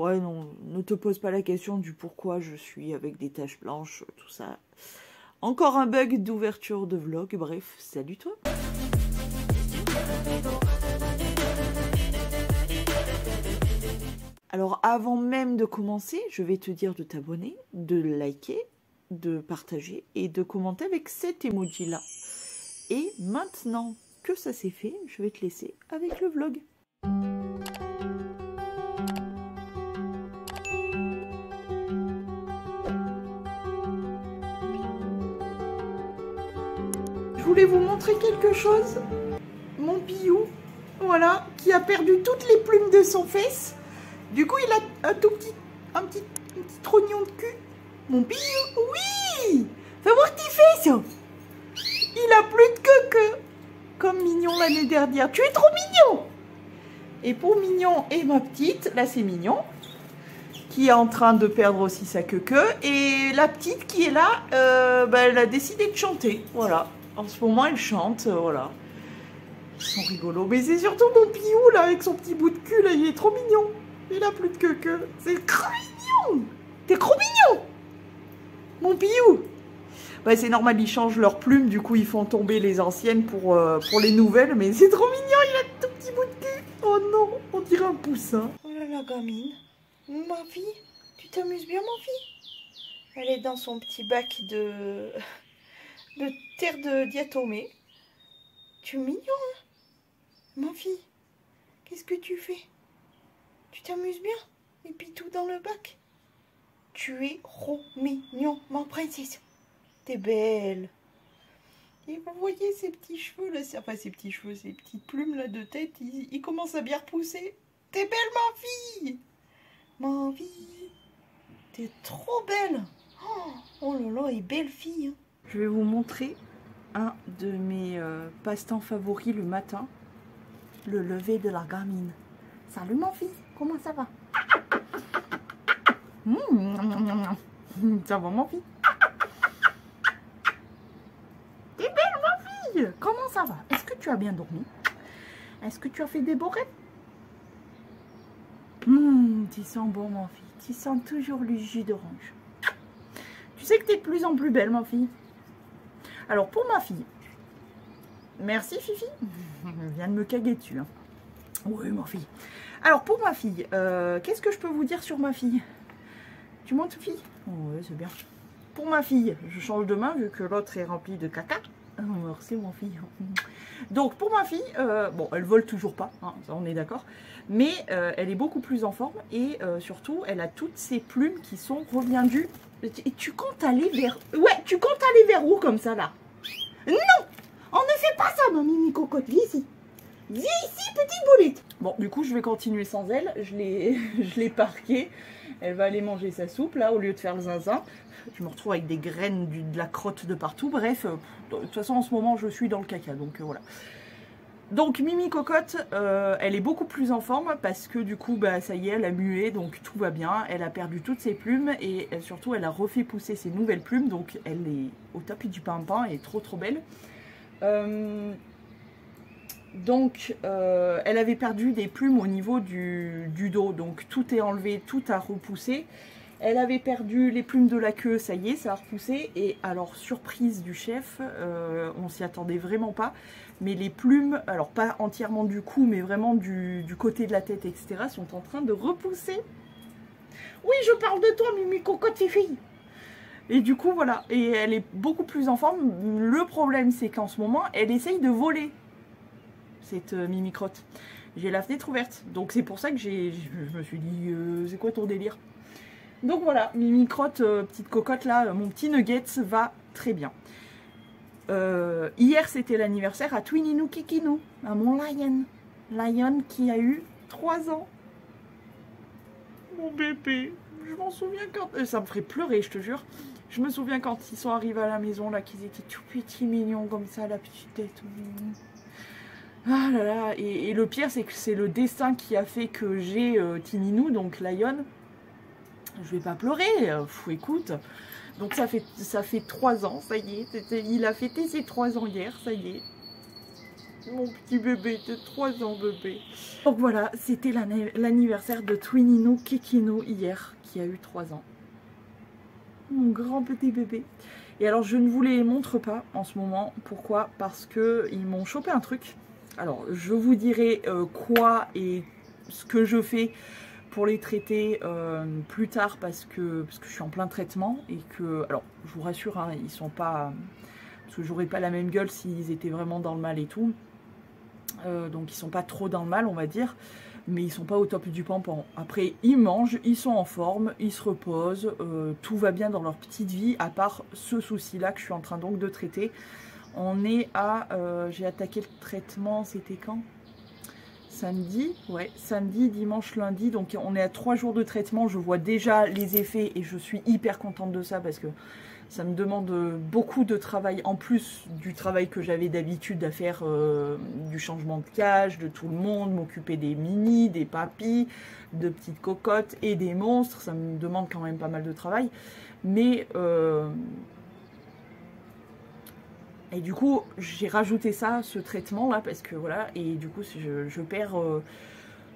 Ouais, non, ne te pose pas la question du pourquoi je suis avec des taches blanches, tout ça. Encore un bug d'ouverture de vlog, bref, salut toi. Alors avant même de commencer, je vais te dire de t'abonner, de liker, de partager et de commenter avec cet emoji là. Et maintenant que ça c'est fait, je vais te laisser avec le vlog. Je voulais vous montrer quelque chose. Mon Piou, voilà, qui a perdu toutes les plumes de son fesse. Du coup, il a un petit trognon de cul. Mon Piou, oui! Fais voir tes fesses. Il a plus de queue, comme Mignon l'année dernière. Tu es trop mignon! Et pour Mignon et ma petite, là c'est Mignon, qui est en train de perdre aussi sa queue. Et la petite qui est là, elle a décidé de chanter. Voilà. En ce moment, elle chante, voilà. Ils sont rigolos. Mais c'est surtout mon Piou, là, avec son petit bout de cul, là, il est trop mignon. Il a plus de queue. C'est trop mignon. T'es trop mignon, mon Piou. Bah, c'est normal, ils changent leurs plumes, du coup, ils font tomber les anciennes pour les nouvelles. Mais c'est trop mignon, il a tout petit bout de cul. Oh non, on dirait un poussin. Oh là là, gamine. Ma fille, tu t'amuses bien, ma fille? Elle est dans son petit bac de terre de diatomée. Tu es mignon, hein, ma fille. Qu'est-ce que tu fais? Tu t'amuses bien? Et puis tout dans le bac. Tu es trop mignon, ma princesse. T'es belle. Et vous voyez ces petits cheveux là, enfin ces petits cheveux, ces petites plumes là de tête, ils commencent à bien repousser. T'es belle, ma fille. Ma fille. T'es trop belle. Oh là là, et belle fille, hein. Je vais vous montrer un de mes passe-temps favoris le matin, le lever de la gamine. Salut mon fils, comment ça va? Ça va mon fils? T'es belle ma fille. Comment ça va? Est-ce que tu as bien dormi? Est-ce que tu as fait des beaux rêves? Tu sens bon mon fils, tu sens toujours le jus d'orange. Tu sais que tu es de plus en plus belle ma fille. Alors pour ma fille, merci Fifi, elle vient de me caguer dessus. Hein. Oui ma fille. Alors pour ma fille, qu'est-ce que je peux vous dire sur ma fille? Tu montes fille? Oui c'est bien. Pour ma fille, je change de main vu que l'autre est remplie de caca. Oh, merci mon fille. Donc pour ma fille, bon elle vole toujours pas, hein, ça on est d'accord. Mais elle est beaucoup plus en forme et surtout elle a toutes ses plumes qui sont reviendues. Et tu comptes aller vers... Ouais, tu comptes aller vers où comme ça là? Non! On ne fait pas ça, ma mimi cocotte. Viens ici. Viens ici, petite boulette. Bon, du coup, je vais continuer sans elle. Je l'ai parquée. Elle va aller manger sa soupe, là, au lieu de faire le zinzin. Je me retrouve avec des graines, de la crotte de partout. Bref, de toute façon, en ce moment, je suis dans le caca. Donc, voilà. Donc, Mimi Cocotte, elle est beaucoup plus en forme parce que du coup, bah, ça y est, elle a mué, donc tout va bien. Elle a perdu toutes ses plumes et surtout, elle a refait pousser ses nouvelles plumes. Donc, elle est au tapis du pimpin et trop belle. Elle avait perdu des plumes au niveau du dos. Donc, tout est enlevé, tout a repoussé. Elle avait perdu les plumes de la queue, ça y est, ça a repoussé. Et alors, surprise du chef, on s'y attendait vraiment pas. Mais les plumes, alors pas entièrement du cou, mais vraiment du côté de la tête, etc., sont en train de repousser. Oui, je parle de toi, Mimi Cocotte, fille. Et du coup, voilà. Et elle est beaucoup plus en forme. Le problème, c'est qu'en ce moment, elle essaye de voler, cette Mimi Crotte. J'ai la fenêtre ouverte. Donc, c'est pour ça que je me suis dit, c'est quoi ton délire? Donc voilà, Mimi Crotte, petite cocotte là, mon petit Nuggets va très bien. Hier c'était l'anniversaire à Twininou Kikinou, à mon Lion. Lion qui a eu 3 ans. Mon bébé, je m'en souviens quand... ça me ferait pleurer, je te jure. Je me souviens quand ils sont arrivés à la maison, là, qu'ils étaient tout petits, mignons comme ça, la petite tête. Ah là là, et le pire c'est que c'est le destin qui a fait que j'ai Tininou, donc Lion. Je vais pas pleurer, écoute. Donc ça fait 3 ans, ça y est. Il a fêté ses 3 ans hier, ça y est. Mon petit bébé de 3 ans, bébé. Donc voilà, c'était l'anniversaire de Twinino Kekino hier, qui a eu 3 ans. Mon grand petit bébé. Et alors je ne vous les montre pas en ce moment. Pourquoi? Parce qu'ils m'ont chopé un truc. Alors je vous dirai quoi et ce que je fais pour les traiter plus tard parce que je suis en plein traitement et que, alors je vous rassure, hein, ils sont pas, parce que j'aurais pas la même gueule s'ils étaient vraiment dans le mal et tout. Donc ils sont pas trop dans le mal, on va dire, mais ils sont pas au top du pampan. Après ils mangent, ils sont en forme, ils se reposent, tout va bien dans leur petite vie, à part ce souci là que je suis en train donc de traiter. On est à, j'ai attaqué le traitement, c'était quand? Samedi, ouais, samedi, dimanche, lundi, donc on est à 3 jours de traitement. Je vois déjà les effets et je suis hyper contente de ça parce que ça me demande beaucoup de travail en plus du travail que j'avais d'habitude à faire, du changement de cage, de tout le monde, m'occuper des mini, des papis, de petites cocottes et des monstres. Ça me demande quand même pas mal de travail, mais et du coup j'ai rajouté ça, ce traitement là, parce que voilà, et du coup je perds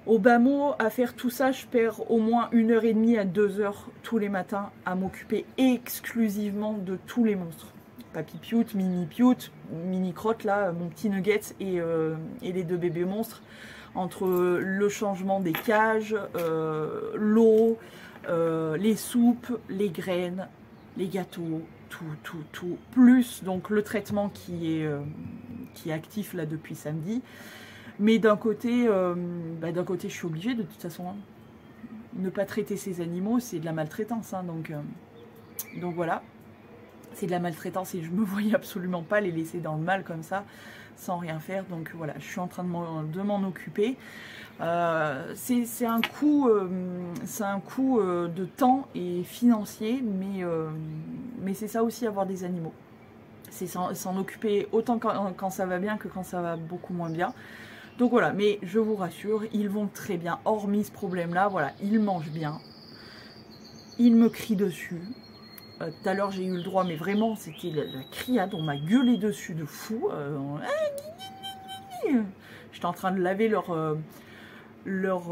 au bas mot, à faire tout ça, je perds au moins 1h30 à 2h tous les matins à m'occuper exclusivement de tous les monstres. Papy Piout, Mini Piout, Mini Crotte là, mon petit Nugget et les 2 bébés monstres. Entre le changement des cages, l'eau, les soupes, les graines, les gâteaux, tout. Plus donc le traitement qui est actif là depuis samedi. Mais d'un côté, je suis obligée de toute façon. Hein. Ne pas traiter ces animaux, c'est de la maltraitance. Hein, donc voilà, c'est de la maltraitance et je me voyais absolument pas les laisser dans le mal comme ça, sans rien faire. Donc voilà, je suis en train de m'en occuper. C'est un coût, de temps et financier, mais c'est ça aussi avoir des animaux. C'est s'en occuper autant quand ça va bien que quand ça va beaucoup moins bien. Donc voilà, mais je vous rassure, ils vont très bien, hormis ce problème-là, voilà, ils mangent bien, ils me crient dessus. Tout à l'heure j'ai eu le droit, mais vraiment c'était la criade, on m'a gueulé dessus de fou. J'étais en train de laver leurs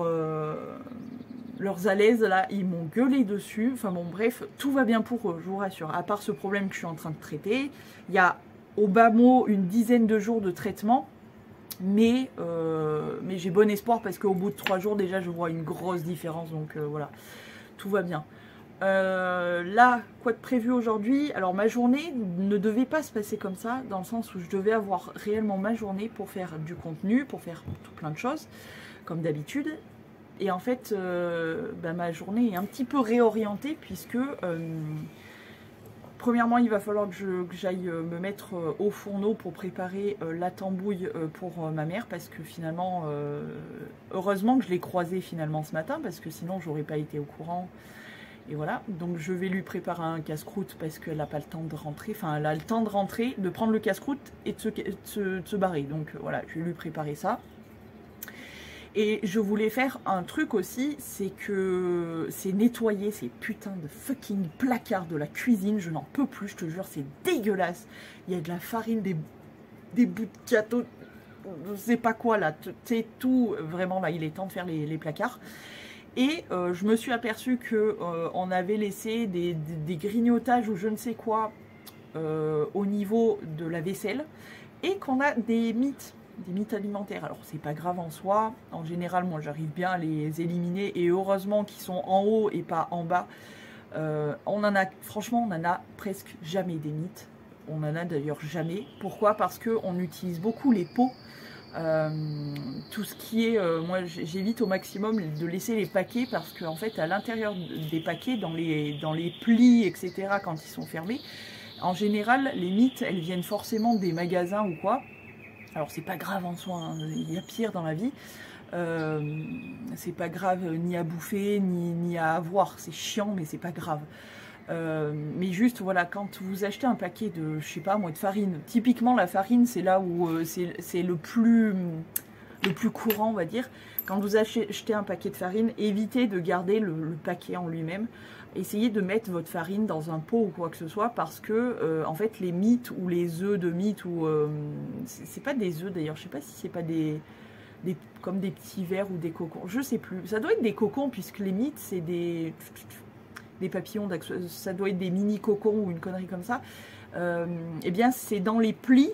alaises là, ils m'ont gueulé dessus. Enfin bon, bref, tout va bien pour eux, je vous rassure. À part ce problème que je suis en train de traiter, il y a au bas mot une dizaine de jours de traitement. Mais j'ai bon espoir parce qu'au bout de 3 jours déjà je vois une grosse différence, donc voilà, tout va bien. Là, quoi de prévu aujourd'hui? Alors ma journée ne devait pas se passer comme ça, dans le sens où je devais avoir réellement ma journée pour faire du contenu, pour faire tout plein de choses, comme d'habitude. Et en fait, ma journée est un petit peu réorientée puisque... premièrement, il va falloir que j'aille me mettre au fourneau pour préparer la tambouille pour ma mère, parce que finalement, heureusement que je l'ai croisée finalement ce matin, parce que sinon j'aurais pas été au courant. Et voilà, donc je vais lui préparer un casse-croûte parce qu'elle n'a pas le temps de rentrer, enfin elle a le temps de rentrer, de prendre le casse-croûte et de se barrer. Donc voilà, je vais lui préparer ça. Et je voulais faire un truc aussi, c'est nettoyer ces putains de fucking placards de la cuisine. Je n'en peux plus, je te jure, c'est dégueulasse. Il y a de la farine, des bouts de gâteau, je sais pas quoi là. C'est tout, vraiment là, il est temps de faire les placards. Et je me suis aperçue que on avait laissé des grignotages ou je ne sais quoi au niveau de la vaisselle. Et qu'on a des miettes alimentaires. Alors c'est pas grave en soi, en général moi j'arrive bien à les éliminer et heureusement qu'ils sont en haut et pas en bas. Franchement on en a presque jamais des miettes, on en a d'ailleurs jamais. Pourquoi? Parce que on utilise beaucoup les pots, tout ce qui est, moi j'évite au maximum de laisser les paquets parce qu'en fait à l'intérieur des paquets, dans les plis etc, quand ils sont fermés, en général les miettes elles viennent forcément des magasins ou quoi. Alors c'est pas grave en soi, hein, il y a pire dans la vie, c'est pas grave ni à bouffer ni à avoir, c'est chiant mais c'est pas grave. Mais juste voilà, quand vous achetez un paquet de, je sais pas moi, de farine, typiquement la farine c'est là où c'est le plus le plus courant, on va dire. Quand vous achetez un paquet de farine, évitez de garder le paquet en lui-même. Essayez de mettre votre farine dans un pot ou quoi que ce soit, parce que en fait les mites ou les œufs de mites, ou c'est pas des œufs d'ailleurs, je sais pas si c'est pas comme des petits vers ou des cocons, je sais plus. Ça doit être des cocons, puisque les mites c'est des papillons, ça doit être des mini cocons ou une connerie comme ça. Eh bien c'est dans les plis,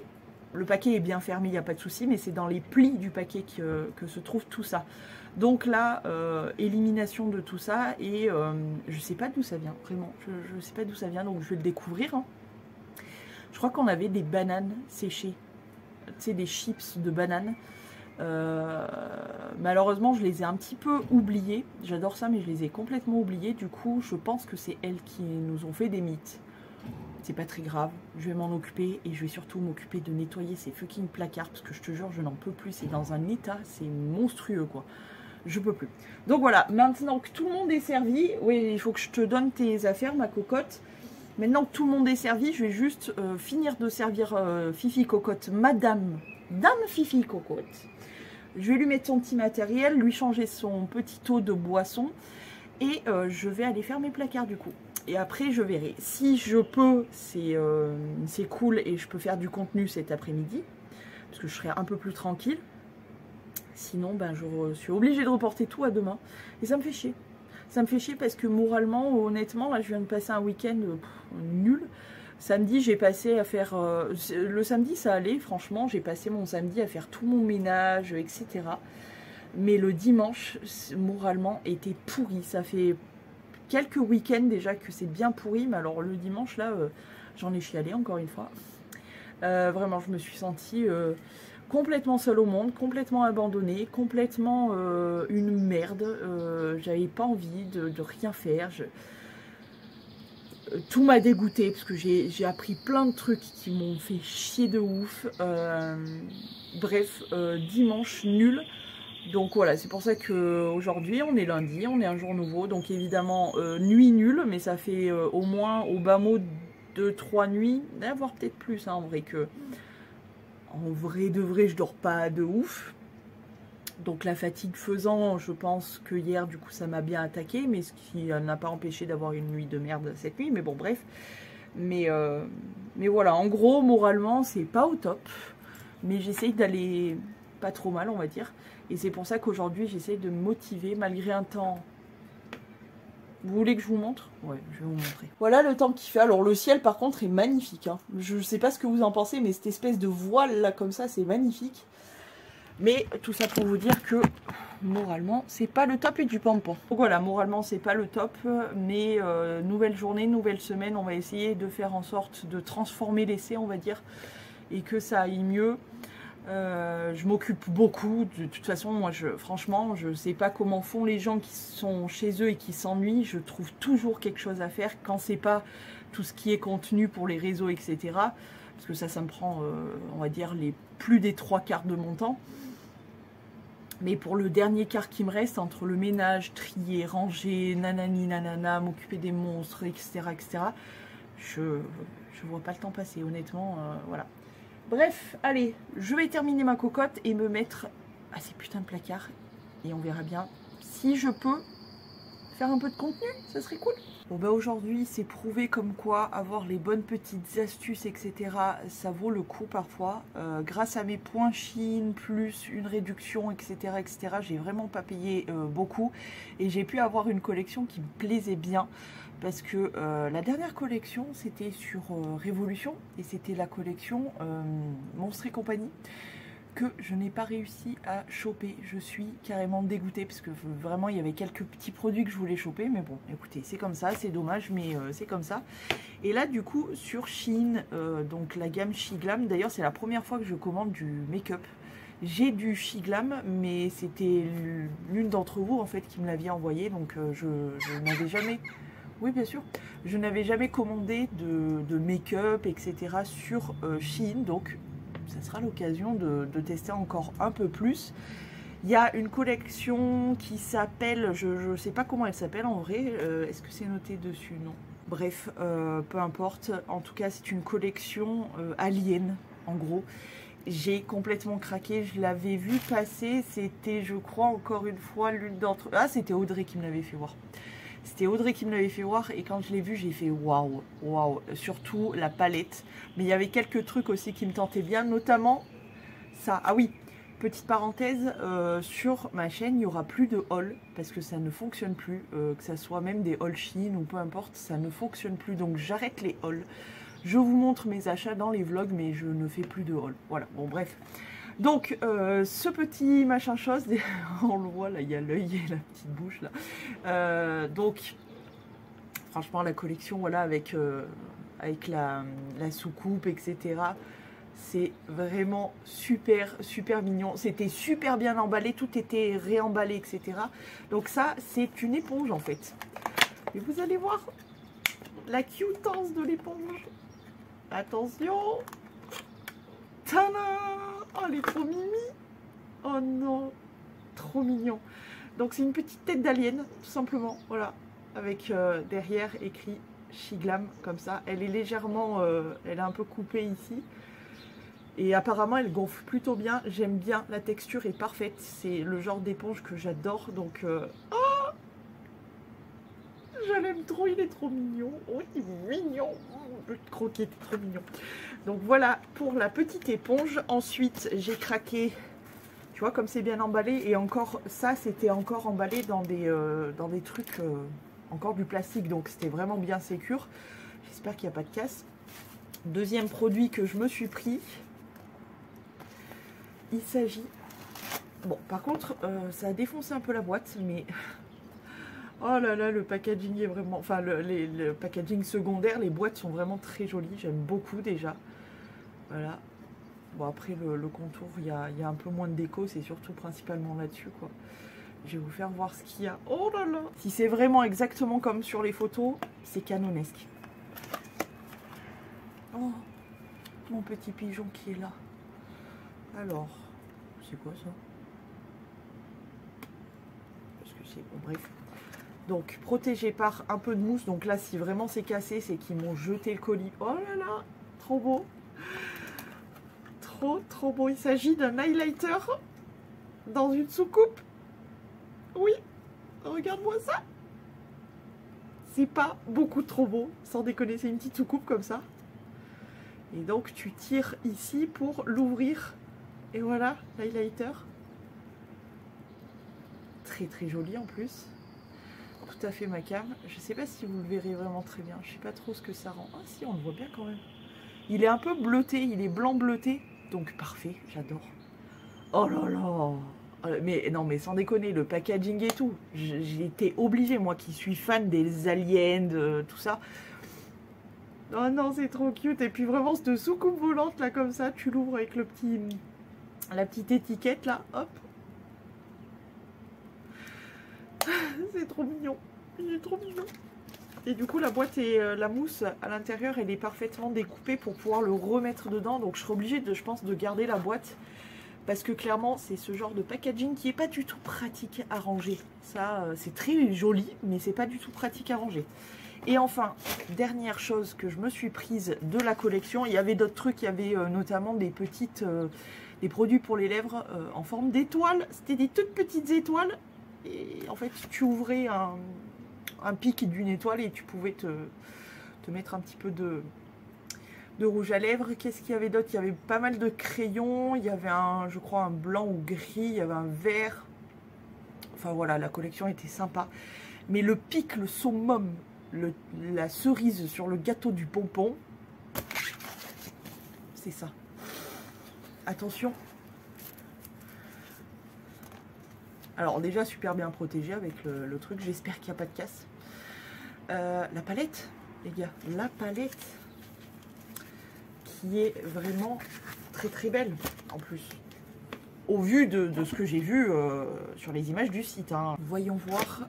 le paquet est bien fermé, il n'y a pas de souci, mais c'est dans les plis du paquet que se trouve tout ça. Donc là, élimination de tout ça, et je sais pas d'où ça vient, vraiment, je sais pas d'où ça vient, donc je vais le découvrir. Hein. Je crois qu'on avait des bananes séchées, tu sais, des chips de bananes. Malheureusement, je les ai un petit peu oubliées, j'adore ça, mais je les ai complètement oubliées, du coup, je pense que c'est elles qui nous ont fait des mites. C'est pas très grave, je vais m'en occuper, et je vais surtout m'occuper de nettoyer ces fucking placards, parce que je te jure, je n'en peux plus, c'est dans un état, c'est monstrueux, quoi. Je peux plus. Donc voilà, maintenant que tout le monde est servi, oui, il faut que je te donne tes affaires, ma cocotte. Maintenant que tout le monde est servi, je vais juste finir de servir Fifi Cocotte, Dame Fifi Cocotte. Je vais lui mettre son petit matériel, lui changer son petit eau de boisson, et je vais aller faire mes placards du coup. Et après, je verrai. Si je peux, c'est cool, et je peux faire du contenu cet après-midi, parce que je serai un peu plus tranquille. Sinon, ben, je suis obligée de reporter tout à demain. Et ça me fait chier. Ça me fait chier parce que moralement, honnêtement, là, je viens de passer un week-end nul. Samedi, j'ai passé à faire... le samedi, ça allait, franchement. J'ai passé mon samedi à faire tout mon ménage, etc. Mais le dimanche, moralement, était pourri. Ça fait quelques week-ends déjà que c'est bien pourri. Mais alors, le dimanche, là, j'en ai chialé, encore une fois. Vraiment, je me suis sentie... complètement seule au monde, complètement abandonnée, complètement une merde. J'avais pas envie de rien faire. Tout m'a dégoûté parce que j'ai appris plein de trucs qui m'ont fait chier de ouf. Bref, dimanche nul. Donc voilà, c'est pour ça qu'aujourd'hui on est lundi, on est un jour nouveau. Donc évidemment, nuit nulle, mais ça fait au moins au bas mot 2-3 nuits, voire peut-être plus, hein, en vrai que... En vrai de vrai, je dors pas de ouf. Donc la fatigue faisant, je pense que hier, du coup, ça m'a bien attaqué. Mais ce qui n'a pas empêché d'avoir une nuit de merde cette nuit. Mais bon, bref. Mais voilà, en gros, moralement, c'est pas au top. Mais j'essaye d'aller pas trop mal, on va dire. Et c'est pour ça qu'aujourd'hui, j'essaye de me motiver malgré un temps... Vous voulez que je vous montre? Ouais, je vais vous montrer. Voilà le temps qu'il fait. Alors le ciel par contre est magnifique. Hein. Je sais pas ce que vous en pensez, mais cette espèce de voile là comme ça, c'est magnifique. Mais tout ça pour vous dire que moralement, c'est pas le top et du pampon. Donc voilà, moralement, c'est pas le top. Mais nouvelle journée, nouvelle semaine, on va essayer de faire en sorte de transformer l'essai, on va dire. Et que ça aille mieux. Je m'occupe beaucoup, de toute façon moi franchement je sais pas comment font les gens qui sont chez eux et qui s'ennuient. Je trouve toujours quelque chose à faire quand c'est pas tout ce qui est contenu pour les réseaux, etc. Parce que ça me prend on va dire les plus des 3/4 de mon temps. Mais pour le dernier quart qui me reste, entre le ménage, trier, ranger, nanani nanana, m'occuper des monstres, etc., je vois pas le temps passer, honnêtement, voilà. Bref, allez, je vais terminer ma cocotte et me mettre à ces putains de placards. Et on verra bien si je peux faire un peu de contenu, ça serait cool. Bon bah aujourd'hui, c'est prouvé comme quoi avoir les bonnes petites astuces, etc., ça vaut le coup parfois. Grâce à mes points Shein, plus une réduction, etc., j'ai vraiment pas payé beaucoup. Et j'ai pu avoir une collection qui me plaisait bien. Parce que la dernière collection, c'était sur Révolution. Et c'était la collection Monstres et compagnie. Que je n'ai pas réussi à choper. Je suis carrément dégoûtée parce que vraiment il y avait quelques petits produits que je voulais choper, mais bon écoutez, c'est comme ça, c'est dommage, mais c'est comme ça. Et là du coup sur Shein, donc la gamme Shiglam, d'ailleurs c'est la première fois que je commande du make-up. J'ai du Shiglam, mais c'était l'une d'entre vous en fait qui me l'aviez envoyé, donc je n'avais jamais... Oui, bien sûr. Je n'avais jamais commandé de make-up, etc. sur Shein, donc ça sera l'occasion de tester encore un peu plus. Il y a une collection qui s'appelle, je ne sais pas comment elle s'appelle en vrai, est-ce que c'est noté dessus? Non. Bref, peu importe. En tout cas, c'est une collection Alien, en gros. j'ai complètement craqué. Je l'avais vu passer. C'était, je crois, encore une fois, l'une d'entre... Ah, c'était Audrey qui me l'avait fait voir. C'était Audrey qui me l'avait fait voir. Et quand je l'ai vu, j'ai fait waouh, waouh. Surtout la palette. Mais il y avait quelques trucs aussi qui me tentaient bien. Notamment ça. Ah oui, petite parenthèse. Sur ma chaîne, il n'y aura plus de haul. Parce que ça ne fonctionne plus. Que ça soit même des hauls Shein ou peu importe. Ça ne fonctionne plus. Donc j'arrête les hauls. Je vous montre mes achats dans les vlogs, mais je ne fais plus de haul. Voilà, bon bref. Donc, ce petit machin chose, on le voit, là, il y a l'œil et la petite bouche, là. Donc, franchement, la collection, voilà, avec la soucoupe, etc. C'est vraiment super, super mignon. C'était super bien emballé, tout était réemballé, etc. Donc ça, c'est une éponge, en fait. Et vous allez voir la cutance de l'éponge. Attention. Tadam! Oh, elle est trop mimi. Oh non, trop mignon. Donc c'est une petite tête d'alien, tout simplement. Voilà, avec derrière écrit Shiglam, comme ça. Elle est légèrement, elle est un peu coupée ici. Et apparemment, elle gonfle plutôt bien. J'aime bien, la texture est parfaite. C'est le genre d'éponge que j'adore. Donc, oh, je l'aime trop, il est trop mignon. Oh, il est mignon. Le croquet est trop mignon. Donc voilà pour la petite éponge. Ensuite, j'ai craqué, tu vois, comme c'est bien emballé. Et encore, ça, c'était encore emballé dans des trucs, encore du plastique. Donc c'était vraiment bien sécure. J'espère qu'il n'y a pas de casse. Deuxième produit que je me suis pris. Il s'agit... Bon, par contre, ça a défoncé un peu la boîte, mais... Oh là là, le packaging est vraiment... Enfin, le packaging secondaire, les boîtes sont vraiment très jolies. J'aime beaucoup déjà. Voilà. Bon, après, le contour, il y a un peu moins de déco. C'est surtout principalement là-dessus, quoi. Je vais vous faire voir ce qu'il y a. Oh là là! Si c'est vraiment exactement comme sur les photos, c'est canonesque. Oh, mon petit pigeon qui est là. Alors, c'est quoi ça? Parce que c'est... Bon, bref. Donc, protégé par un peu de mousse. Donc là, si vraiment c'est cassé, c'est qu'ils m'ont jeté le colis. Oh là là, trop beau. Trop, trop beau. Il s'agit d'un highlighter dans une soucoupe. Oui, regarde-moi ça. C'est pas beaucoup trop beau, sans déconner. C'est une petite soucoupe comme ça. Et donc, tu tires ici pour l'ouvrir. Et voilà, l'highlighter. Très, très joli en plus. Tout à fait ma cam. Je sais pas si vous le verrez vraiment très bien. Je sais pas trop ce que ça rend. Ah si, on le voit bien quand même. Il est un peu bleuté, il est blanc bleuté. Donc parfait, j'adore. Oh là là. Mais non, mais sans déconner, le packaging et tout. J'ai été obligée, moi qui suis fan des aliens, de tout ça. Oh non, c'est trop cute. Et puis vraiment, cette soucoupe volante là comme ça, tu l'ouvres avec la petite étiquette là, hop. C'est trop mignon. Il est trop mignon. Et du coup, la boîte et la mousse à l'intérieur, elle est parfaitement découpée pour pouvoir le remettre dedans. Donc, je serai obligée, je pense, de garder la boîte. Parce que clairement, c'est ce genre de packaging qui n'est pas du tout pratique à ranger. Ça, c'est très joli, mais c'est pas du tout pratique à ranger. Et enfin, dernière chose que je me suis prise de la collection. Il y avait d'autres trucs. Il y avait notamment des produits pour les lèvres en forme d'étoiles. C'était des toutes petites étoiles. Et en fait, tu ouvrais un pic d'une étoile et tu pouvais te mettre un petit peu de rouge à lèvres. Qu'est-ce qu'il y avait d'autre? Il y avait pas mal de crayons. Il y avait je crois, un blanc ou gris. Il y avait un vert. Enfin voilà, la collection était sympa. Mais le pic, le summum, la cerise sur le gâteau du pompon, c'est ça. Attention. Alors déjà super bien protégé avec le truc, j'espère qu'il n'y a pas de casse. La palette, les gars, la palette qui est vraiment très très belle en plus. Au vu de ce que j'ai vu sur les images du site. Hein. Voyons voir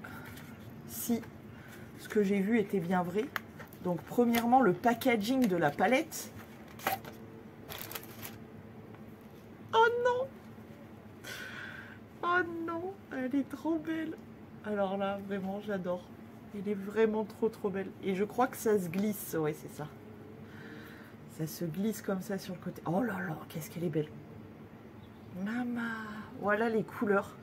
si ce que j'ai vu était bien vrai. Donc premièrement, le packaging de la palette. Oh non! Oh non, elle est trop belle. Alors là, vraiment, j'adore. Elle est vraiment trop trop belle. Et je crois que ça se glisse. Ouais, c'est ça. Ça se glisse comme ça sur le côté. Oh là là, qu'est-ce qu'elle est belle. Maman, voilà les couleurs.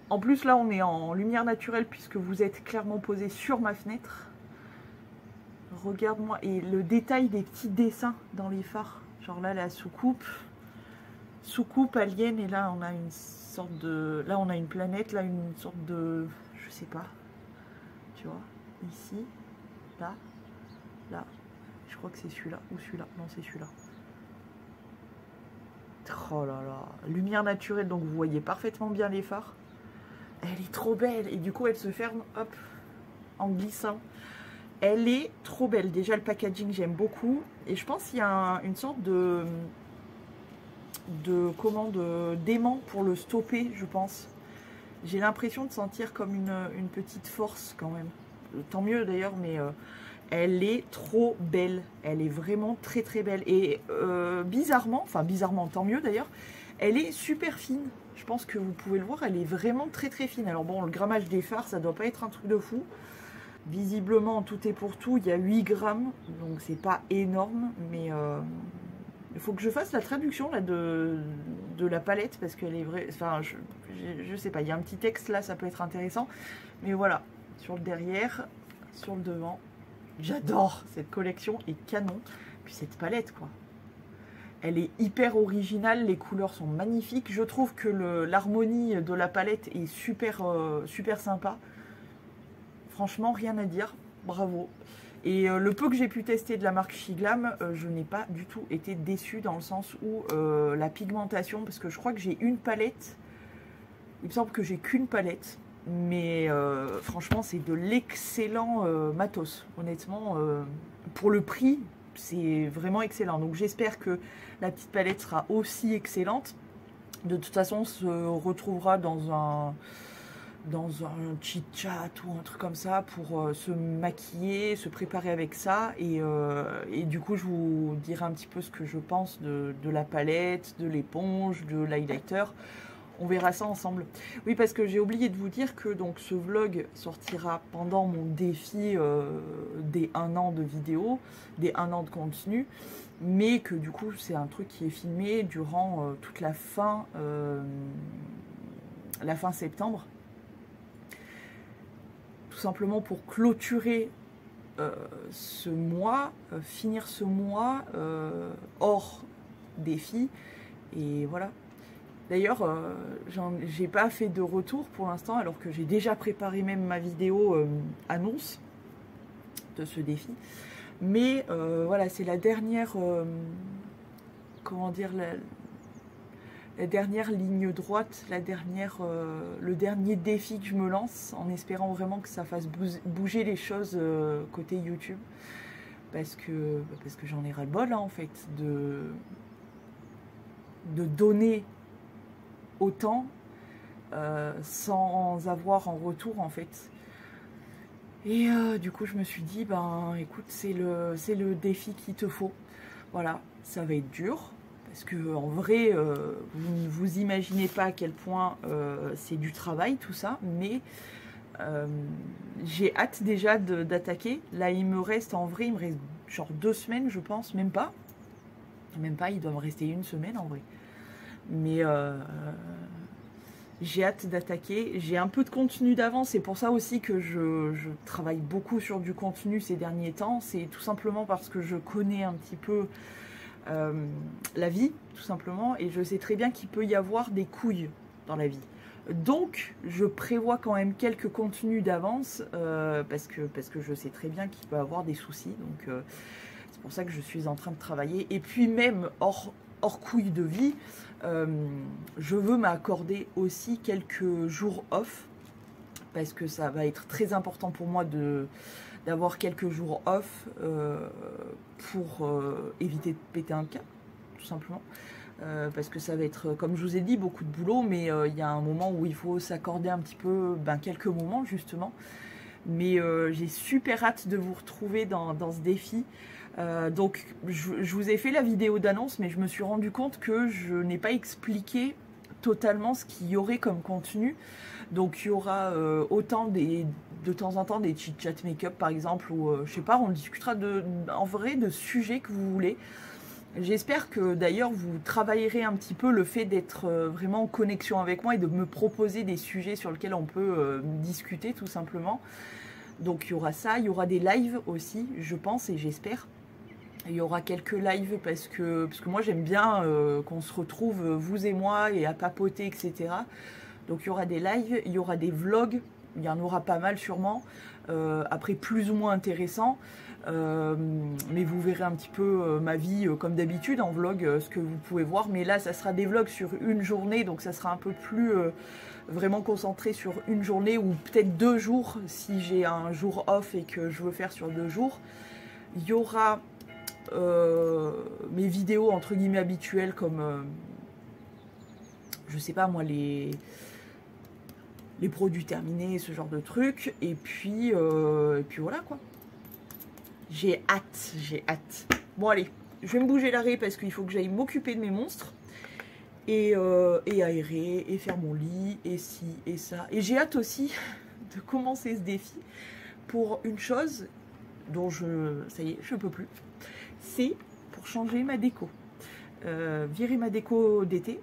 En plus, là, on est en lumière naturelle puisque vous êtes clairement posé sur ma fenêtre. Regarde-moi. Et le détail des petits dessins dans les phares. Genre là, la soucoupe. Soucoupe, alien. Et là, on a une sorte de... Là, on a une planète. Là, une sorte de... Je sais pas. Tu vois. Ici. Là. Là. Je crois que c'est celui-là. Ou celui-là. Non, c'est celui-là. Oh là là. Lumière naturelle. Donc, vous voyez parfaitement bien les phares. Elle est trop belle. Et du coup, elle se ferme, hop, en glissant. Elle est trop belle. Déjà, le packaging, j'aime beaucoup. Et je pense qu'il y a une sorte de d'aimant pour le stopper, je pense. J'ai l'impression de sentir comme une petite force quand même. Tant mieux d'ailleurs, mais elle est trop belle. Elle est vraiment très très belle. Et bizarrement, tant mieux d'ailleurs, elle est super fine. Je pense que vous pouvez le voir, elle est vraiment très très fine. Alors bon, le grammage des phares, ça doit pas être un truc de fou. Visiblement, tout est pour tout, il y a 8 grammes, donc c'est pas énorme, mais il faut que je fasse la traduction là, de la palette, parce qu'elle est vraie, enfin, je sais pas, il y a un petit texte là, ça peut être intéressant, mais voilà, sur le derrière, sur le devant, j'adore, cette collection est canon, puis cette palette quoi. Elle est hyper originale, les couleurs sont magnifiques, je trouve que l'harmonie de la palette est super, super sympa. Franchement, rien à dire, bravo. Et le peu que j'ai pu tester de la marque Shiglam, je n'ai pas du tout été déçue dans le sens où la pigmentation, parce que je crois que j'ai une palette, il me semble que j'ai qu'une palette, mais franchement c'est de l'excellent matos, honnêtement, pour le prix, c'est vraiment excellent. Donc j'espère que la petite palette sera aussi excellente. De toute façon, on se retrouvera dans un chit chat ou un truc comme ça pour se maquiller, se préparer avec ça et du coup je vous dirai un petit peu ce que je pense de la palette, de l'éponge, de l'highlighter. On verra ça ensemble. Oui, parce que j'ai oublié de vous dire que donc ce vlog sortira pendant mon défi des 1 an de vidéo, des 1 an de contenu, mais que du coup c'est un truc qui est filmé durant toute la fin septembre. Tout simplement pour clôturer ce mois, finir ce mois hors défi, et voilà. D'ailleurs, j'ai pas fait de retour pour l'instant, alors que j'ai déjà préparé même ma vidéo annonce de ce défi. Mais voilà, c'est la dernière, comment dire, la dernière ligne droite, le dernier défi que je me lance, en espérant vraiment que ça fasse bouger les choses côté YouTube. Parce que j'en ai ras-le-bol, hein, en fait, de donner autant sans avoir en retour en fait. Et du coup je me suis dit, ben écoute, c'est le défi qu'il te faut. Voilà, ça va être dur parce que en vrai vous ne vous imaginez pas à quel point c'est du travail tout ça, mais j'ai hâte déjà d'attaquer. Là il me reste genre 2 semaines je pense, même pas, il doit me rester 1 semaine en vrai. Mais j'ai hâte d'attaquer. J'ai un peu de contenu d'avance. C'est pour ça aussi que je travaille beaucoup sur du contenu ces derniers temps. C'est tout simplement parce que je connais un petit peu la vie, tout simplement. Et je sais très bien qu'il peut y avoir des couilles dans la vie. Donc, je prévois quand même quelques contenus d'avance parce que je sais très bien qu'il peut y avoir des soucis. Donc, c'est pour ça que je suis en train de travailler. Et puis même hors couille de vie, je veux m'accorder aussi quelques jours off parce que ça va être très important pour moi d'avoir quelques jours off pour éviter de péter un câble, tout simplement. Parce que ça va être, comme je vous ai dit, beaucoup de boulot, mais il y a un moment où il faut s'accorder un petit peu, quelques moments justement. Mais j'ai super hâte de vous retrouver dans ce défi. Donc je vous ai fait la vidéo d'annonce, mais je me suis rendu compte que je n'ai pas expliqué totalement ce qu'il y aurait comme contenu. Donc il y aura autant des de temps en temps des chit-chat make-up par exemple, ou je sais pas, on discutera en vrai de sujets que vous voulez. J'espère que d'ailleurs vous travaillerez un petit peu le fait d'être vraiment en connexion avec moi et de me proposer des sujets sur lesquels on peut discuter tout simplement. Donc il y aura ça, il y aura des lives aussi, je pense et j'espère. Il y aura quelques lives parce que moi j'aime bien qu'on se retrouve, vous et moi, et à papoter, etc. Donc il y aura des lives, il y aura des vlogs, il y en aura pas mal sûrement, après plus ou moins intéressants. Mais vous verrez un petit peu ma vie comme d'habitude en vlog, ce que vous pouvez voir. Mais là, ça sera des vlogs sur une journée, donc ça sera un peu plus vraiment concentré sur une journée ou peut-être 2 jours si j'ai un jour off et que je veux faire sur 2 jours. Il y aura mes vidéos entre guillemets habituelles comme je sais pas moi les produits terminés, ce genre de trucs. Et puis voilà quoi. J'ai hâte, j'ai hâte. Bon allez, je vais me bouger l'arrêt parce qu'il faut que j'aille m'occuper de mes monstres. Et aérer, et faire mon lit, et ci, et ça. Et j'ai hâte aussi de commencer ce défi pour une chose dont ça y est, je peux plus. C'est pour changer ma déco. Virer ma déco d'été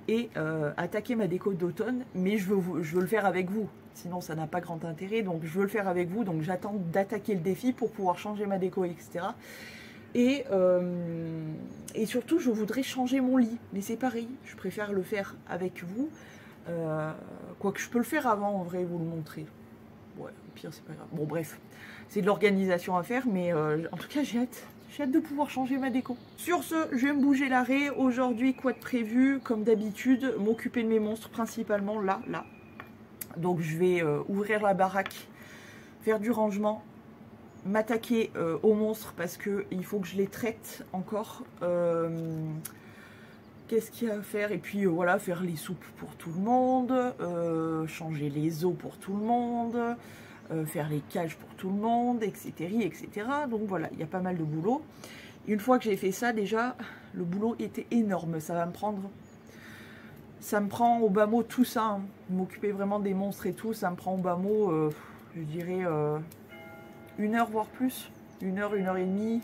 et attaquer ma déco d'automne. Mais je veux le faire avec vous. Sinon, ça n'a pas grand intérêt. Donc, je veux le faire avec vous. Donc, j'attends d'attaquer le défi pour pouvoir changer ma déco, etc. Et surtout, je voudrais changer mon lit. Mais c'est pareil. Je préfère le faire avec vous. Quoique, je peux le faire avant, en vrai, vous le montrer. Ouais, au pire, c'est pas grave. Bon, bref. C'est de l'organisation à faire. Mais en tout cas, j'ai hâte. J'ai hâte de pouvoir changer ma déco. Sur ce, je vais me bouger l'arrêt. Aujourd'hui, quoi de prévu? Comme d'habitude, m'occuper de mes monstres, principalement là. Donc je vais ouvrir la baraque, faire du rangement, m'attaquer aux monstres parce qu'il faut que je les traite encore. Qu'est-ce qu'il y a à faire? Et puis voilà, faire les soupes pour tout le monde, changer les os pour tout le monde, faire les cages pour tout le monde, etc. etc. Donc voilà, il y a pas mal de boulot. Une fois que j'ai fait ça, déjà, le boulot était énorme. Ça va me prendre... Ça me prend au bas mot tout ça, hein. M'occuper vraiment des monstres et tout, ça me prend au bas mot, je dirais, 1 heure voire plus. 1 heure, 1 heure et demie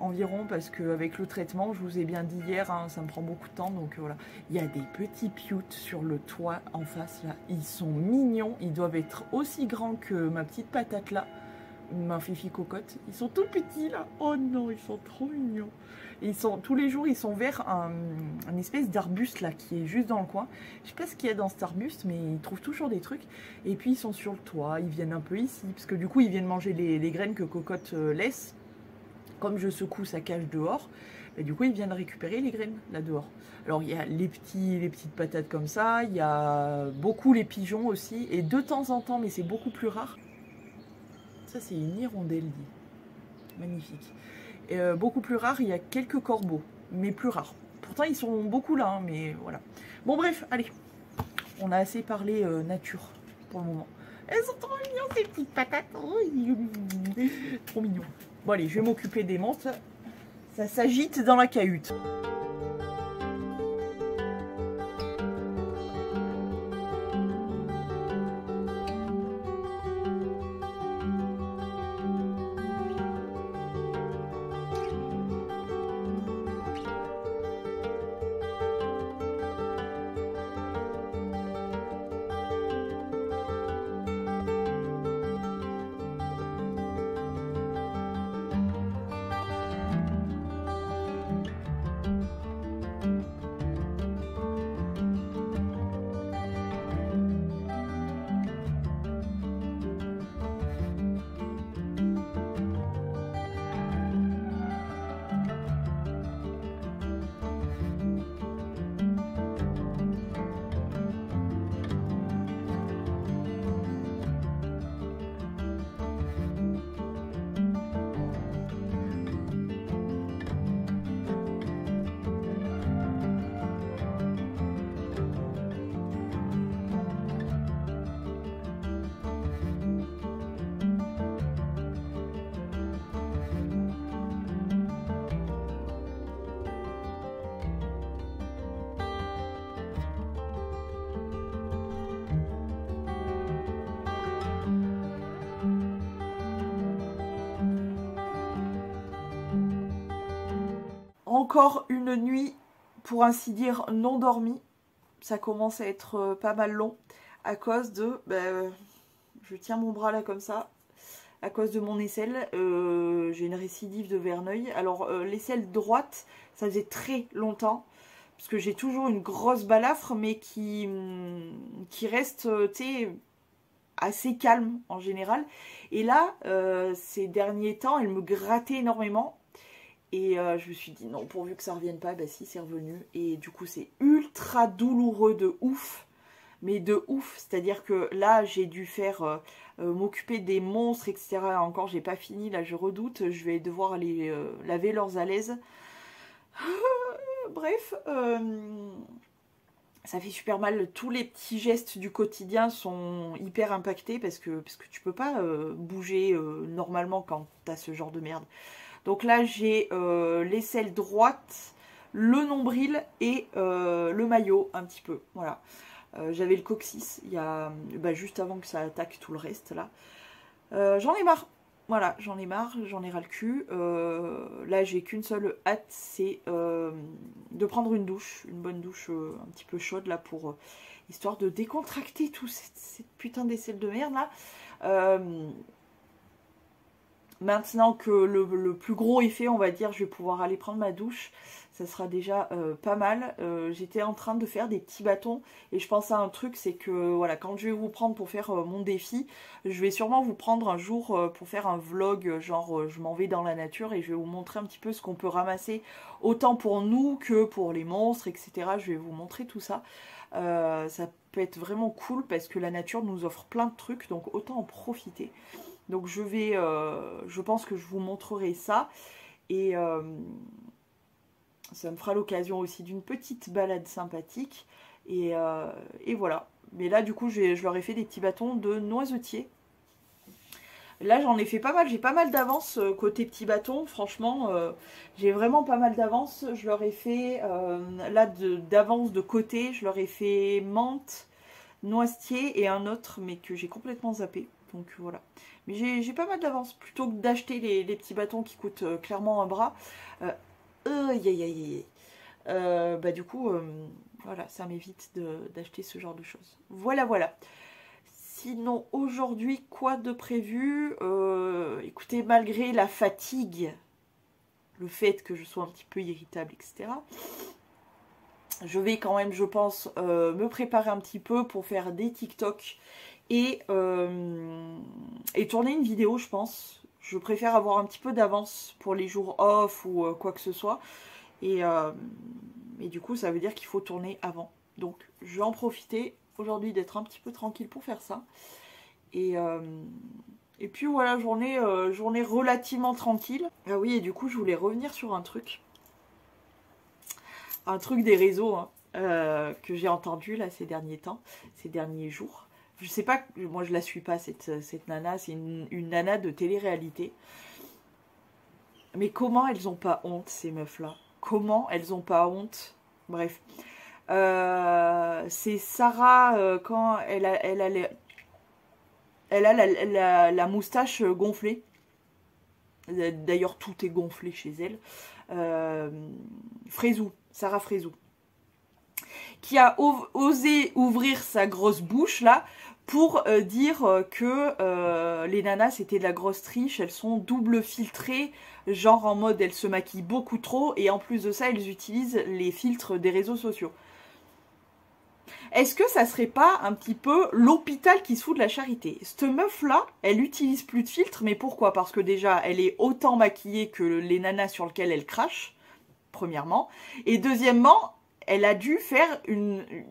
environ, parce qu'avec le traitement, je vous ai bien dit hier, hein, ça me prend beaucoup de temps, donc voilà. Il y a des petits pioutes sur le toit en face là, ils sont mignons, ils doivent être aussi grands que ma petite patate là, ma fifi cocotte. Ils sont tout petits là, oh non, ils sont trop mignons. Tous les jours, ils sont vers un espèce d'arbuste là qui est juste dans le coin. Je sais pas ce qu'il y a dans cet arbuste, mais ils trouvent toujours des trucs. Et puis ils sont sur le toit, ils viennent un peu ici, parce que du coup ils viennent manger les graines que Cocotte laisse. Comme je secoue sa cage dehors, et du coup ils viennent récupérer les graines là dehors. Alors il y a les petites patates comme ça, il y a beaucoup les pigeons aussi, et de temps en temps, mais c'est beaucoup plus rare. Ça c'est une hirondelle, dit. Magnifique. Beaucoup plus rare, il y a quelques corbeaux, mais plus rares. Pourtant, ils sont beaucoup là, hein, mais voilà. Bon, bref, allez. On a assez parlé nature pour le moment. Elles sont trop mignonnes, ces petites patates. Oh, trop mignons. Bon, allez, je vais m'occuper des monstres. Ça s'agite dans la cahute. encore une nuit, pour ainsi dire, non dormie. Ça commence à être pas mal long à cause de... je tiens mon bras là comme ça. À cause de mon aisselle, j'ai une récidive de verneuil. Alors l'aisselle droite, ça faisait très longtemps. Parce que j'ai toujours une grosse balafre, mais qui reste, tu sais, assez calme en général. Et là, ces derniers temps, elle me grattait énormément. Et je me suis dit, non, pourvu que ça revienne pas, bah si, c'est revenu. Et du coup, c'est ultra douloureux de ouf. Mais de ouf, c'est-à-dire que là, j'ai dû faire m'occuper des monstres, etc. Encore, j'ai pas fini, là, je redoute. Je vais devoir aller laver leurs alaises. Bref, ça fait super mal. Tous les petits gestes du quotidien sont hyper impactés parce que tu peux pas bouger normalement quand t'as ce genre de merde. Donc là, j'ai l'aisselle droite, le nombril et le maillot un petit peu. Voilà. J'avais le coccyx il y a, juste avant que ça attaque tout le reste là. J'en ai marre. Voilà, j'en ai marre, j'en ai ras le cul. Là, j'ai qu'une seule hâte, c'est de prendre une douche, une bonne douche un petit peu chaude là pour histoire de décontracter tout cette putain d'aisselle de merde là. Maintenant que le plus gros est fait, on va dire, je vais pouvoir aller prendre ma douche. Ça sera déjà pas mal. J'étais en train de faire des petits bâtons et je pense à un truc, c'est que voilà, quand je vais vous prendre pour faire mon défi, je vais sûrement vous prendre un jour pour faire un vlog, genre je m'en vais dans la nature et je vais vous montrer un petit peu ce qu'on peut ramasser, autant pour nous que pour les monstres, etc. Je vais vous montrer tout ça. Ça peut être vraiment cool parce que la nature nous offre plein de trucs, donc autant en profiter. Donc je pense que je vous montrerai ça et ça me fera l'occasion aussi d'une petite balade sympathique et voilà. Mais là du coup je leur ai fait des petits bâtons de noisetier. Là j'en ai fait pas mal, j'ai pas mal d'avance côté petits bâtons, franchement j'ai vraiment pas mal d'avance. Je leur ai fait là d'avance de côté, je leur ai fait menthe, noisetier et un autre mais que j'ai complètement zappé. Donc voilà. Mais j'ai pas mal d'avance. Plutôt que d'acheter les petits bâtons qui coûtent clairement un bras. Du coup, voilà, ça m'évite d'acheter ce genre de choses. Voilà, voilà. Sinon, aujourd'hui, quoi de prévu? Écoutez, malgré la fatigue, le fait que je sois un petit peu irritable, etc., je vais quand même, je pense, me préparer un petit peu pour faire des TikTok et tourner une vidéo, je pense. Je préfère avoir un petit peu d'avance pour les jours off ou quoi que ce soit. Et du coup, ça veut dire qu'il faut tourner avant. Donc, je vais en profiter aujourd'hui d'être un petit peu tranquille pour faire ça. Et puis voilà, journée relativement tranquille. Ah oui, et du coup, je voulais revenir sur un truc. Un truc des réseaux hein, que j'ai entendu là ces derniers temps, ces derniers jours. Je sais pas, moi je la suis pas cette nana, c'est une nana de télé-réalité. Mais comment elles ont pas honte ces meufs là? Comment elles ont pas honte? Bref. C'est Sarah quand elle a la moustache gonflée. D'ailleurs tout est gonflé chez elle. Frézou, Sarah Frézou. Qui a osé ouvrir sa grosse bouche là pour dire que les nanas c'était de la grosse triche, elles sont double filtrées, genre en mode elles se maquillent beaucoup trop et en plus de ça elles utilisent les filtres des réseaux sociaux. Est-ce que ça serait pas un petit peu l'hôpital qui se fout de la charité? Cette meuf là, elle utilise plus de filtres, mais pourquoi? Parce que déjà elle est autant maquillée que les nanas sur lesquelles elle crache, premièrement, et deuxièmement, elle a dû faire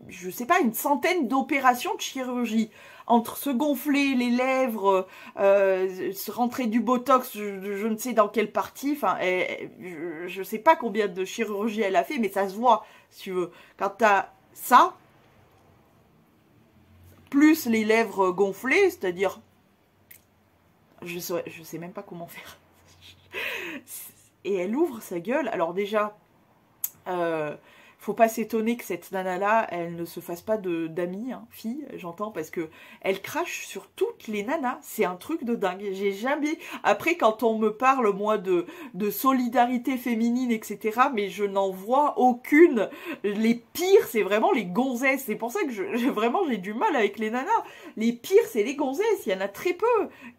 je sais pas, une centaine d'opérations de chirurgie. Entre se gonfler les lèvres, se rentrer du botox, je ne sais dans quelle partie, enfin, je sais pas combien de chirurgie elle a fait, mais ça se voit, si tu veux. Quand t'as ça, plus les lèvres gonflées, c'est-à-dire, je sais même pas comment faire. Et elle ouvre sa gueule, alors déjà... faut pas s'étonner que cette nana-là, elle ne se fasse pas d'amis, hein, fille, j'entends, parce que elle crache sur toutes les nanas. C'est un truc de dingue. J'ai jamais... Après, quand on me parle, moi, de solidarité féminine, etc., mais je n'en vois aucune. Les pires, c'est vraiment les gonzesses. C'est pour ça que vraiment, j'ai du mal avec les nanas. Les pires, c'est les gonzesses. Il y en a très peu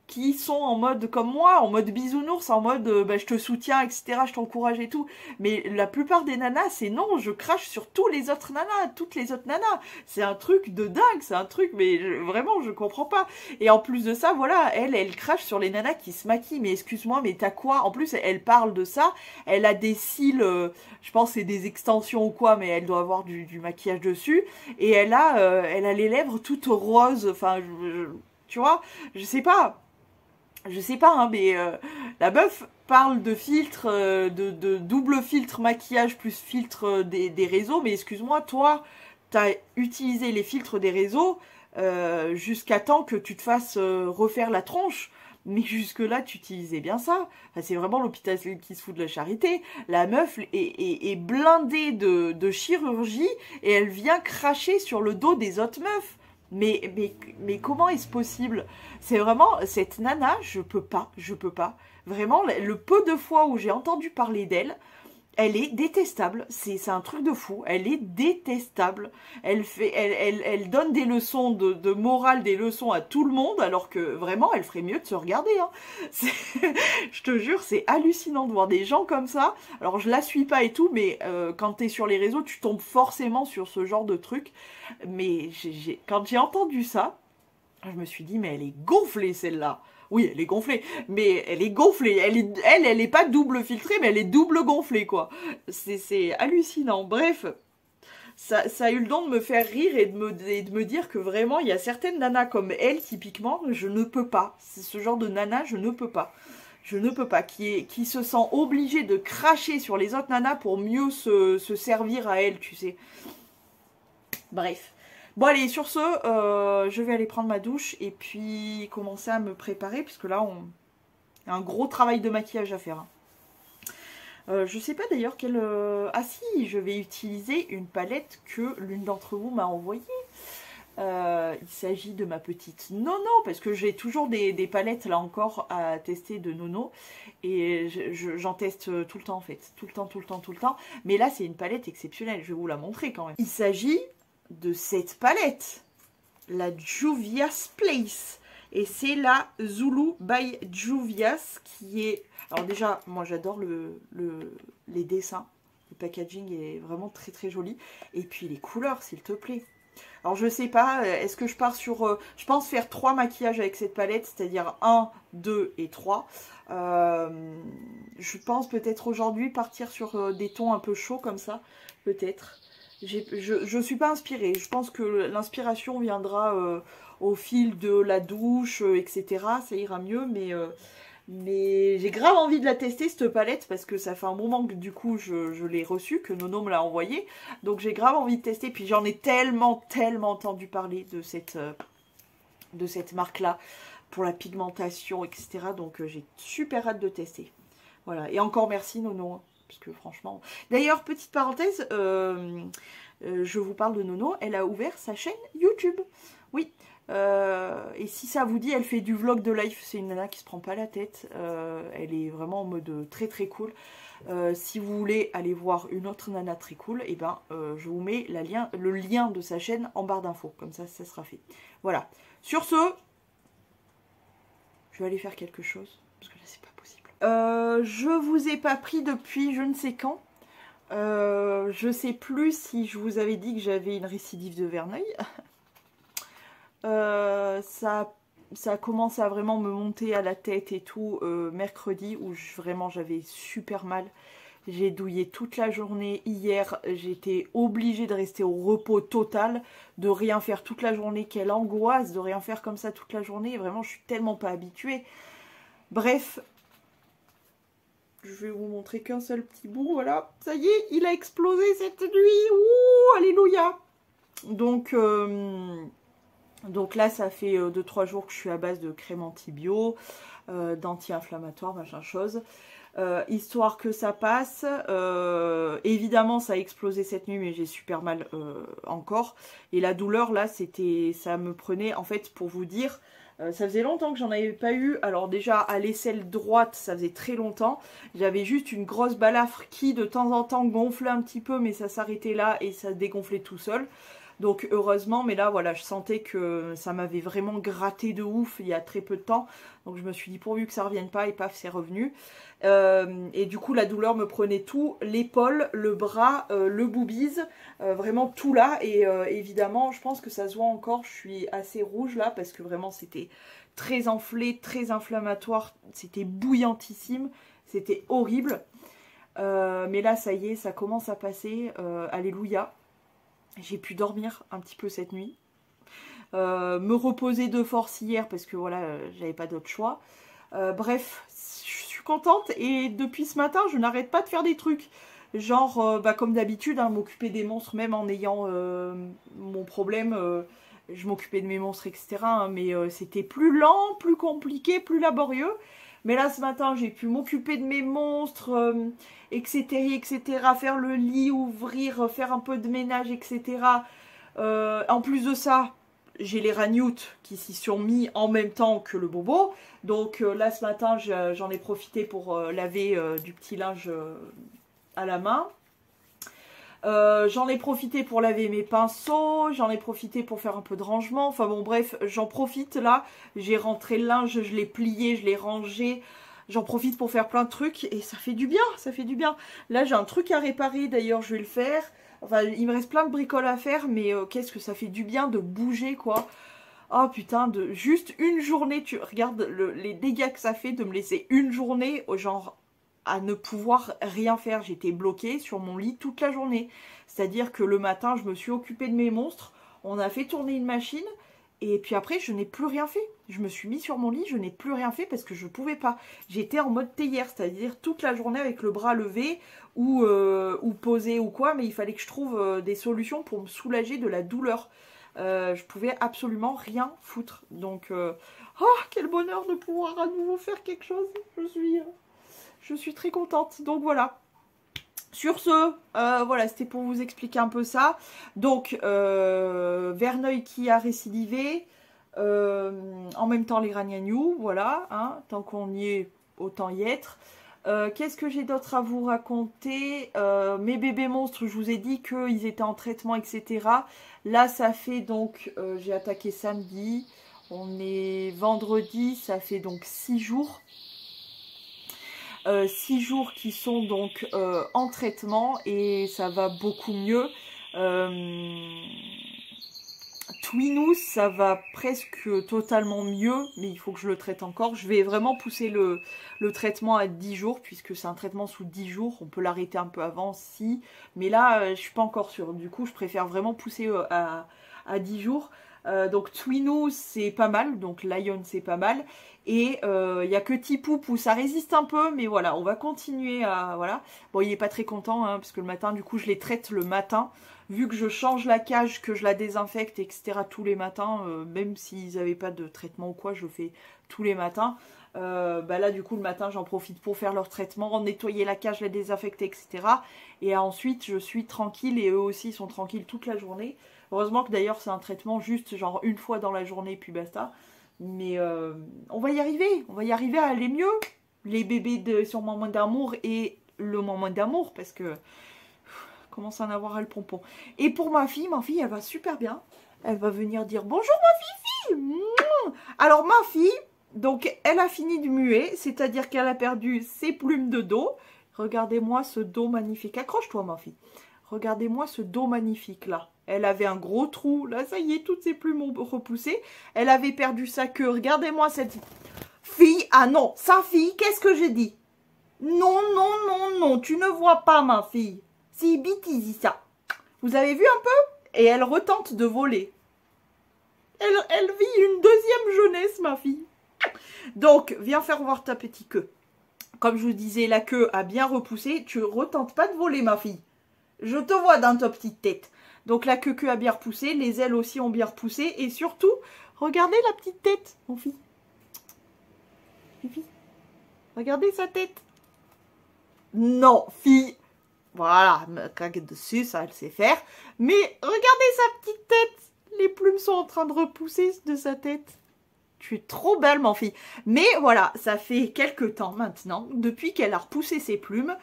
qui sont en mode comme moi, en mode bisounours, en mode bah, je te soutiens, etc., je t'encourage et tout. Mais la plupart des nanas, c'est non, je crache sur tous les autres nanas, toutes les autres nanas. C'est un truc de dingue, c'est un truc, mais vraiment, je comprends pas. Et en plus de ça, voilà, elle crache sur les nanas qui se maquillent. Mais excuse-moi, mais t'as quoi? En plus, elle parle de ça, elle a des cils, je pense c'est des extensions ou quoi, mais elle doit avoir du maquillage dessus. Et elle a les lèvres toutes roses, enfin, tu vois, je sais pas, hein, mais la meuf parle de filtre, de double filtre maquillage plus filtre des réseaux, mais excuse-moi, toi, t'as utilisé les filtres des réseaux jusqu'à temps que tu te fasses refaire la tronche. Mais jusque-là, tu utilisais bien ça. Enfin, c'est vraiment l'hôpital qui se fout de la charité. La meuf est blindée de chirurgie et elle vient cracher sur le dos des autres meufs. Mais comment est-ce possible? C'est vraiment, cette nana, je peux pas. Vraiment, le peu de fois où j'ai entendu parler d'elle, elle est détestable. C'est un truc de fou. Elle est détestable. Elle donne des leçons de morale, des leçons à tout le monde, alors que vraiment, elle ferait mieux de se regarder. Hein. Je te jure, c'est hallucinant de voir des gens comme ça. Alors, je la suis pas et tout, mais quand t'es sur les réseaux, tu tombes forcément sur ce genre de truc. Mais quand j'ai entendu ça, je me suis dit, mais elle est gonflée celle-là. Oui, elle est gonflée, mais elle est gonflée. Elle est pas double filtrée, mais elle est double gonflée, quoi. C'est hallucinant. Bref, ça a eu le don de me faire rire et de me dire que vraiment, il y a certaines nanas comme elle, typiquement, je ne peux pas. C'est ce genre de nana, je ne peux pas. Je ne peux pas. Qui se sent obligée de cracher sur les autres nanas pour mieux se servir à elle, tu sais. Bref. Bon allez, sur ce, je vais aller prendre ma douche et puis commencer à me préparer, puisque là, il y a un gros travail de maquillage à faire. Je sais pas d'ailleurs quelle... Ah si, je vais utiliser une palette que l'une d'entre vous m'a envoyée. Il s'agit de ma petite Nono, parce que j'ai toujours des palettes là encore à tester de Nono. Et j'en teste tout le temps en fait. Tout le temps. Mais là, c'est une palette exceptionnelle, je vais vous la montrer quand même. Il s'agit de cette palette, la Juvia's Place, et c'est la Zulu by Juvia's qui est... Alors déjà, moi j'adore les dessins, le packaging est vraiment très très joli, et puis les couleurs s'il te plaît. Alors je sais pas, est-ce que je pars sur... je pense faire 3 maquillages avec cette palette, c'est-à-dire 1, 2 et 3. Je pense peut-être aujourd'hui partir sur des tons un peu chauds comme ça, peut-être. Je suis pas inspirée, je pense que l'inspiration viendra au fil de la douche, etc. Ça ira mieux, mais j'ai grave envie de la tester cette palette parce que ça fait un moment que du coup je l'ai reçue, que Nono me l'a envoyée. Donc j'ai grave envie de tester, puis j'en ai tellement entendu parler de cette marque-là pour la pigmentation, etc. Donc j'ai super hâte de tester. Voilà, et encore merci Nono. Parce que franchement... D'ailleurs, petite parenthèse, je vous parle de Nono, elle a ouvert sa chaîne YouTube. Oui, et si ça vous dit, elle fait du vlog de life, c'est une nana qui se prend pas la tête. Elle est vraiment en mode très très cool. Si vous voulez aller voir une autre nana très cool, et ben, je vous mets le lien de sa chaîne en barre d'infos. Comme ça, ça sera fait. Voilà. Sur ce, je vais aller faire quelque chose, parce que là, c'est pas possible. Je vous ai pas pris depuis je ne sais quand. Je sais plus si je vous avais dit que j'avais une récidive de verneuil. Ça commence à vraiment me monter à la tête et tout mercredi où vraiment j'avais super mal. J'ai douillé toute la journée. Hier, j'étais obligée de rester au repos total, de rien faire toute la journée. Quelle angoisse de rien faire comme ça toute la journée. Vraiment, je suis tellement pas habituée. Bref, je vais vous montrer qu'un seul petit bout. Voilà, ça y est, il a explosé cette nuit. Ouh, alléluia. Donc, Donc là, ça fait 2-3 jours que je suis à base de crème anti-bio, d'anti-inflammatoire, machin chose. Histoire que ça passe. Évidemment, ça a explosé cette nuit, mais j'ai super mal encore. Et la douleur, là, ça me prenait, en fait, pour vous dire, ça faisait longtemps que j'en avais pas eu. Alors déjà, à l'aisselle droite, ça faisait très longtemps. J'avais juste une grosse balafre qui, de temps en temps, gonflait un petit peu, mais ça s'arrêtait là et ça dégonflait tout seul. Donc heureusement, mais là voilà, je sentais que ça m'avait vraiment gratté de ouf il y a très peu de temps. Donc je me suis dit pourvu que ça revienne pas et paf, c'est revenu. Et du coup la douleur me prenait tout, l'épaule, le bras, le boobise, vraiment tout là. Et évidemment, je pense que ça se voit encore, je suis assez rouge là parce que vraiment c'était très enflé, très inflammatoire, c'était bouillantissime, c'était horrible. Mais là ça y est, ça commence à passer, alléluia. J'ai pu dormir un petit peu cette nuit, me reposer de force hier parce que voilà, j'avais pas d'autre choix. Bref, je suis contente et depuis ce matin, je n'arrête pas de faire des trucs. Genre, comme d'habitude, hein, m'occuper des monstres, même en ayant mon problème, je m'occupais de mes monstres, etc. Hein, mais c'était plus lent, plus compliqué, plus laborieux. Mais là, ce matin, j'ai pu m'occuper de mes monstres, etc., etc., faire le lit, ouvrir, faire un peu de ménage, etc. En plus de ça, j'ai les ragnoutes qui s'y sont mis en même temps que le bobo. Donc là, ce matin, j'en ai profité pour laver du petit linge à la main. J'en ai profité pour laver mes pinceaux, j'en ai profité pour faire un peu de rangement, enfin bon bref, j'en profite là, j'ai rentré le linge, je l'ai plié, je l'ai rangé, j'en profite pour faire plein de trucs et ça fait du bien, ça fait du bien. Là j'ai un truc à réparer, d'ailleurs je vais le faire, enfin il me reste plein de bricoles à faire, mais qu'est-ce que ça fait du bien de bouger quoi. Oh putain, de juste une journée, tu regardes les dégâts que ça fait de me laisser une journée, genre à ne pouvoir rien faire. J'étais bloquée sur mon lit toute la journée. C'est-à-dire que le matin, je me suis occupée de mes monstres, on a fait tourner une machine, et puis après, je n'ai plus rien fait. Je me suis mis sur mon lit, je n'ai plus rien fait parce que je ne pouvais pas. J'étais en mode théière, c'est-à-dire toute la journée avec le bras levé ou posé ou quoi, mais il fallait que je trouve des solutions pour me soulager de la douleur. Je pouvais absolument rien foutre. Donc, oh, quel bonheur de pouvoir à nouveau faire quelque chose. Je suis très contente. Donc voilà. Sur ce, voilà, c'était pour vous expliquer un peu ça. Donc, Verneuil qui a récidivé. En même temps, les Ragnagnou. Voilà. Hein, tant qu'on y est, autant y être. Qu'est-ce que j'ai d'autre à vous raconter? Mes bébés monstres, je vous ai dit qu'ils étaient en traitement, etc. Là, ça fait donc... j'ai attaqué samedi. On est vendredi. Ça fait donc 6 jours. 6 jours qui sont donc en traitement et ça va beaucoup mieux. Twinous, ça va presque totalement mieux, mais il faut que je le traite encore. Je vais vraiment pousser le traitement à 10 jours, puisque c'est un traitement sous 10 jours. On peut l'arrêter un peu avant, si. Mais là, je suis pas encore sûre. Du coup, je préfère vraiment pousser à 10 jours. Donc Twinous, c'est pas mal. Donc Lion, c'est pas mal. Et il n'y a que Tipoup où ça résiste un peu, mais voilà, on va continuer à... Voilà. Bon, il n'est pas très content, hein, parce que le matin, du coup, je les traite le matin. Vu que je change la cage, que je la désinfecte, etc. tous les matins, même s'ils n'avaient pas de traitement ou quoi, je le fais tous les matins. Bah là, du coup, le matin, j'en profite pour faire leur traitement, nettoyer la cage, la désinfecter, etc. Et ensuite, je suis tranquille et eux aussi sont tranquilles toute la journée. Heureusement que d'ailleurs, c'est un traitement juste genre une fois dans la journée, puis basta. Mais on va y arriver à aller mieux. Les bébés sur moment d'amour et le moment d'amour, parce que commence à en avoir à le pompon. Et pour ma fille, elle va super bien. Elle va venir dire bonjour ma fifi. Alors ma fille, donc elle a fini de muer, c'est-à-dire qu'elle a perdu ses plumes de dos. Regardez-moi ce dos magnifique. Accroche-toi ma fille. Regardez-moi ce dos magnifique là. Elle avait un gros trou. Là, ça y est, toutes ses plumes ont repoussé. Elle avait perdu sa queue. Regardez-moi cette fille. Ah non, sa fille, qu'est-ce que j'ai dit? Non, non, non, non, tu ne vois pas ma fille. C'est bêtise ça. Vous avez vu un peu? Et elle retente de voler. Elle vit une deuxième jeunesse, ma fille. Donc, viens faire voir ta petite queue. Comme je vous disais, la queue a bien repoussé. Tu retentes pas de voler, ma fille. Je te vois dans ta petite tête. Donc la queue a bien repoussé, les ailes aussi ont bien repoussé. Et surtout, regardez la petite tête, mon fille. Fifi, regardez sa tête. Non, fille. Voilà, elle me cague dessus, ça elle sait faire. Mais regardez sa petite tête. Les plumes sont en train de repousser de sa tête. Tu es trop belle, mon fille. Mais voilà, ça fait quelques temps maintenant, depuis qu'elle a repoussé ses plumes,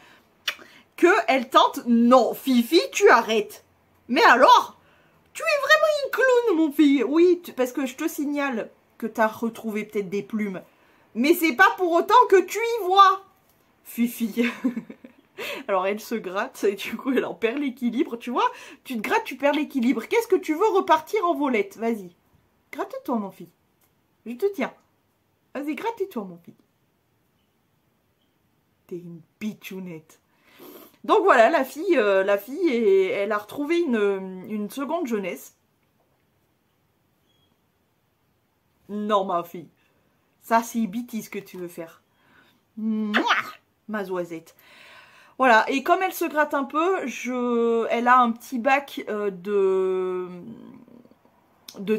qu'elle tente... Non, Fifi, tu arrêtes. Mais alors, tu es vraiment une clown, mon fille. Oui, parce que je te signale que tu as retrouvé peut-être des plumes. Mais c'est pas pour autant que tu y vois. Fifi. Alors elle se gratte et du coup elle en perd l'équilibre. Tu vois, tu te grattes, tu perds l'équilibre. Qu'est-ce que tu veux repartir en volette? Vas-y. Gratte-toi, mon fille. Je te tiens. Vas-y, gratte-toi, mon fille. T'es une pitchounette. Donc voilà, la fille, elle a retrouvé une seconde jeunesse. Non, ma fille. Ça, c'est bêtise que tu veux faire. Mouah, ma zoisette. Voilà, et comme elle se gratte un peu, elle a un petit bac de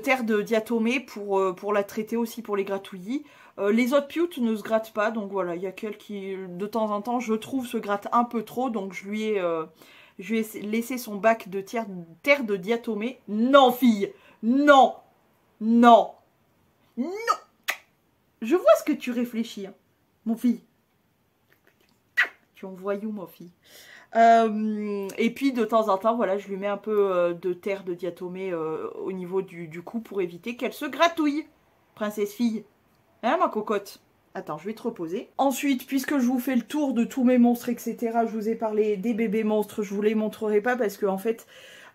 terre de diatomée pour la traiter aussi, pour les gratouillis. Les autres pioutes ne se grattent pas, donc voilà, il y a qu'elle qui, de temps en temps, je trouve, se gratte un peu trop, donc je lui ai laissé son bac de terre de diatomée. Non, fille, non, non, non. Je vois ce que tu réfléchis, hein, mon fille. Tu en voyou, ma fille. Et puis de temps en temps, voilà, je lui mets un peu de terre de diatomée au niveau du cou pour éviter qu'elle se gratouille. Princesse fille. Hein, ma cocotte? Attends, je vais te reposer. Ensuite, puisque je vous fais le tour de tous mes monstres, etc., je vous ai parlé des bébés monstres, je vous les montrerai pas parce que en fait,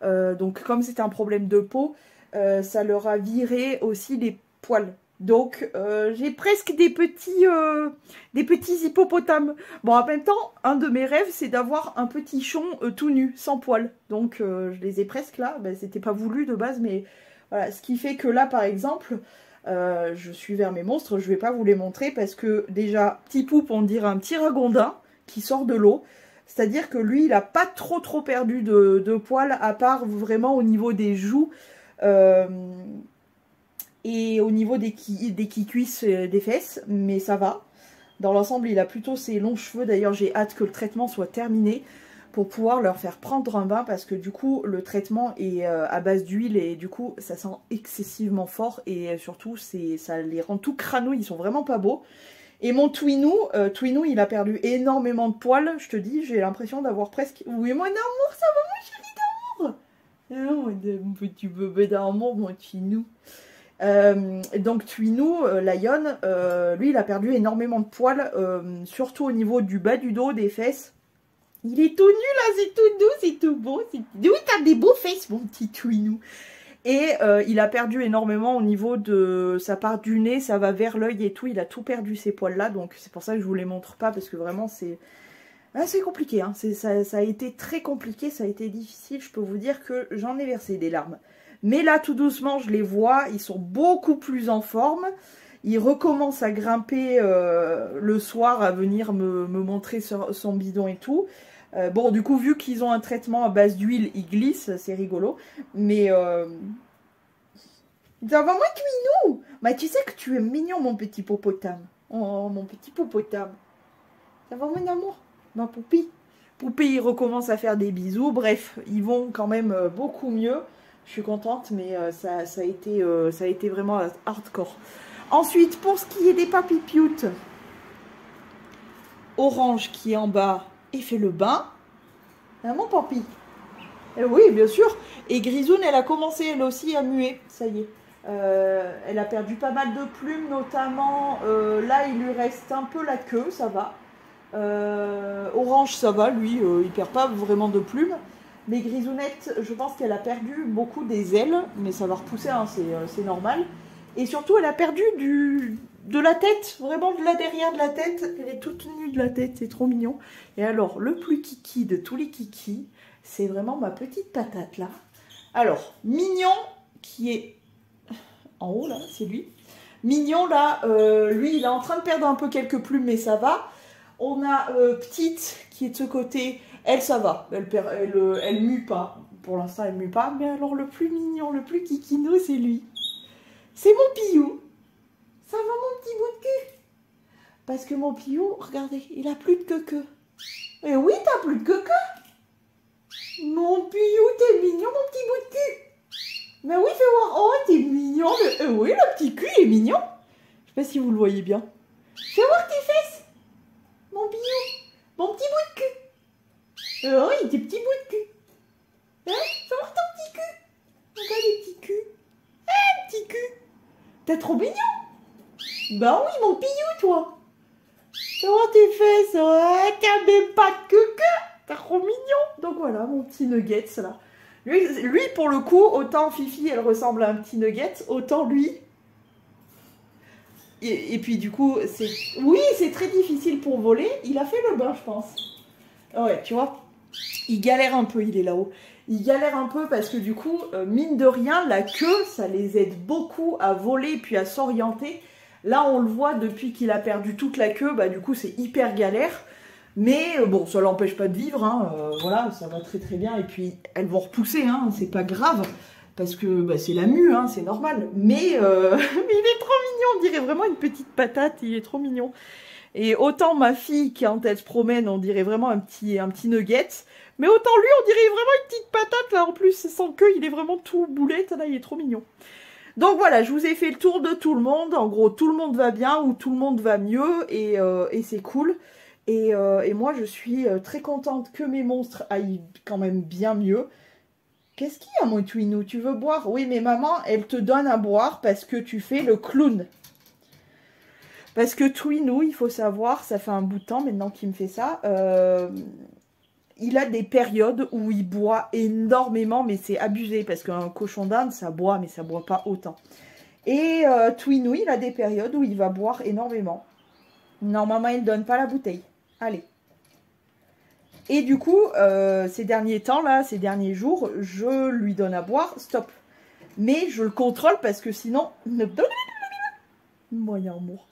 donc comme c'est un problème de peau, ça leur a viré aussi les poils. Donc j'ai presque des petits hippopotames. Bon, en même temps, un de mes rêves, c'est d'avoir un petit chon tout nu, sans poils. Donc je les ai presque là. Ben, c'était pas voulu de base, mais voilà. Ce qui fait que là, par exemple, je suis vers mes monstres. Je vais pas vous les montrer parce que déjà, petit poupe, on dirait un petit ragondin qui sort de l'eau. C'est-à-dire que lui, il a pas trop perdu de poils, à part vraiment au niveau des joues. Et au niveau des cuisses, des fesses, mais ça va. Dans l'ensemble, il a plutôt ses longs cheveux. D'ailleurs, j'ai hâte que le traitement soit terminé pour pouvoir leur faire prendre un bain parce que du coup, le traitement est à base d'huile et du coup, ça sent excessivement fort et surtout, ça les rend tout crâneux. Ils sont vraiment pas beaux. Et mon Twinou, il a perdu énormément de poils. Je te dis, j'ai l'impression d'avoir presque... Oui, mon amour, ça va, mon chéri d'amour. Oh, mon petit bébé d'amour, mon Twinou. Donc Twinou, Lion, lui il a perdu énormément de poils, surtout au niveau du bas du dos, des fesses. Il est tout nu là, c'est tout doux, c'est tout beau. Oui, t'as des beaux fesses, mon petit Twinou. Et il a perdu énormément au niveau de sa part du nez, ça va vers l'œil et tout, il a tout perdu ces poils là, donc c'est pour ça que je vous les montre pas, parce que vraiment c'est compliqué, hein. Ça a été très compliqué, ça a été difficile, je peux vous dire que j'en ai versé des larmes. Mais là, tout doucement, je les vois, ils sont beaucoup plus en forme. Ils recommencent à grimper le soir, à venir me montrer son bidon et tout. Bon, du coup, vu qu'ils ont un traitement à base d'huile, ils glissent, c'est rigolo. Mais... Ça va, moi, Twinou? Bah, tu sais que tu es mignon, mon petit popotame. Oh, mon petit popotame. Ça va, mon amour? Ma poupie? Poupée, ils recommencent à faire des bisous. Bref, ils vont quand même beaucoup mieux. Je suis contente, mais ça a été vraiment hardcore. Ensuite, pour ce qui est des papipioutes, Orange qui est en bas et fait le bain. Hein, mon papy? Oui, bien sûr. Et Grisoune, elle a commencé elle aussi à muer. Ça y est. Elle a perdu pas mal de plumes, notamment. Là, il lui reste un peu la queue, ça va. Orange, ça va, lui, il perd pas vraiment de plumes. Mais Grisounette, je pense qu'elle a perdu beaucoup des ailes, mais ça va repousser, hein, c'est normal. Et surtout, elle a perdu de la tête, vraiment de la derrière de la tête. Elle est toute nue de la tête, c'est trop mignon. Et alors, le plus kiki de tous les kikis, c'est vraiment ma petite patate là. Alors, Mignon, qui est en haut là, c'est lui. Mignon là, lui, il est en train de perdre un peu quelques plumes, mais ça va. On a Petite, qui est de ce côté. Elle, ça va. Elle mue pas. pour l'instant elle mue pas, mais alors le plus mignon, le plus kikino, c'est lui. C'est mon Piou. Ça va mon petit bout de cul? Parce que mon Piou, regardez, il a plus de queue. Et oui, t'as plus de queue. Mon Piou, t'es mignon, mon petit bout de cul. Mais oui, fais voir. Oh, t'es mignon. Oui, le petit cul est mignon. Je sais pas si vous le voyez bien. Fais voir tes fesses. Mon Piou. Mon petit bout de cul. Oui, tes petits bouts de cul. Hein? Fais voir ton petit cul. Regarde les petits culs. Ah, petit cul. T'es trop mignon. Bah oui, mon Piou, toi. Fais voir tes fesses. Ouais, t'as même pas de queue. T'es trop mignon. Donc voilà, mon petit nuggets là. Lui, pour le coup, autant Fifi, elle ressemble à un petit nugget, autant lui. Et puis du coup, oui, c'est très difficile pour voler. Il a fait le bain, je pense. Ouais, tu vois, il galère un peu, il est là-haut. Il galère un peu parce que du coup, mine de rien, la queue, ça les aide beaucoup à voler puis à s'orienter. Là, on le voit depuis qu'il a perdu toute la queue, bah du coup, c'est hyper galère. Mais bon, ça l'empêche pas de vivre, hein, voilà, ça va très très bien. Et puis, elles vont repousser, hein, c'est pas grave, parce que bah, c'est la mue, hein, c'est normal. Mais, mais il est trop mignon, on dirait vraiment une petite patate, il est trop mignon. Et autant ma fille, quand elle se promène, on dirait vraiment un petit nugget. Mais autant lui, on dirait vraiment une petite patate, là, en plus, sans queue, il est vraiment tout boulette, là, il est trop mignon. Donc voilà, je vous ai fait le tour de tout le monde. En gros, tout le monde va bien ou tout le monde va mieux, et c'est cool. Et moi, je suis très contente que mes monstres aillent quand même bien mieux. Qu'est-ce qu'il y a, mon Twinou? Tu veux boire? Oui, mais maman, elle te donne à boire parce que tu fais le clown. Parce que Twinou, il faut savoir, ça fait un bout de temps maintenant qu'il me fait ça, il a des périodes où il boit énormément, mais c'est abusé. Parce qu'un cochon d'Inde, ça boit, mais ça boit pas autant. Et Twinou, il a des périodes où il va boire énormément. Normalement, il ne donne pas la bouteille. Allez. Et du coup, ces derniers temps, là, ces derniers jours, je lui donne à boire, stop. Mais je le contrôle parce que sinon... Moyen amour.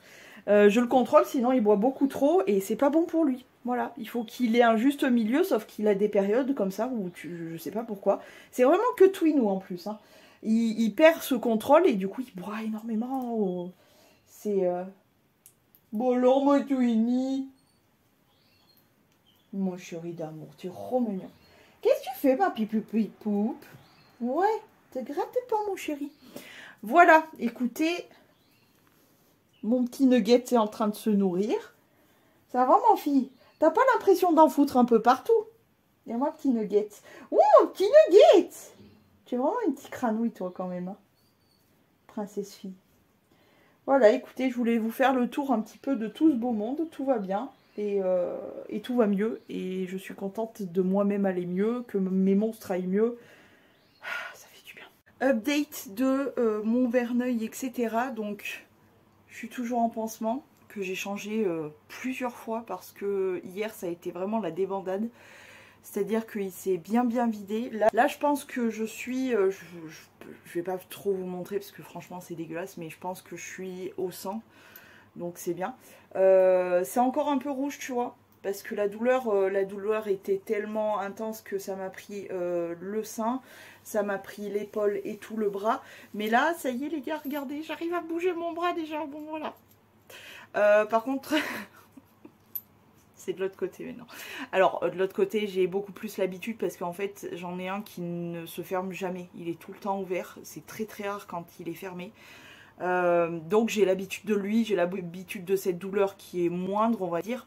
Je le contrôle, sinon il boit beaucoup trop et c'est pas bon pour lui. Voilà, il faut qu'il ait un juste milieu, sauf qu'il a des périodes comme ça où je sais pas pourquoi. C'est vraiment que Twinou en plus. Hein. Il perd ce contrôle et du coup il boit énormément. Oh. C'est... Bon alors, mon Twinny. Mon chéri d'amour, tu es trop mignon. Qu'est-ce que tu fais, ma poupe? Ouais, te gratte pas, mon chéri. Voilà, écoutez, mon petit nugget est en train de se nourrir. Ça va, mon fille? T'as pas l'impression d'en foutre un peu partout? Et moi, petit nugget. Oh, mon petit nugget! Tu es vraiment une petite cranouille, toi, quand même. Hein. Princesse fille. Voilà, écoutez, je voulais vous faire le tour un petit peu de tout ce beau monde. Tout va bien. Et tout va mieux. Et je suis contente de moi-même aller mieux, que mes monstres aillent mieux. Ah, ça fait du bien. Update de mon verneuil, etc. Donc, je suis toujours en pansement, que j'ai changé plusieurs fois parce que hier, ça a été vraiment la débandade. C'est-à-dire qu'il s'est bien vidé. Là, je pense que je suis... je vais pas trop vous montrer parce que franchement, c'est dégueulasse. Mais je pense que je suis au sang. Donc c'est bien. C'est encore un peu rouge, tu vois. Parce que la douleur était tellement intense que ça m'a pris le sein. Ça m'a pris l'épaule et tout le bras. Mais là, ça y est les gars, regardez. J'arrive à bouger mon bras déjà. Bon, voilà. Par contre... c'est de l'autre côté maintenant. Alors, de l'autre côté, j'ai beaucoup plus l'habitude parce qu'en fait, j'en ai un qui ne se ferme jamais. Il est tout le temps ouvert. C'est très rare quand il est fermé. Donc j'ai l'habitude de lui, j'ai l'habitude de cette douleur qui est moindre, on va dire.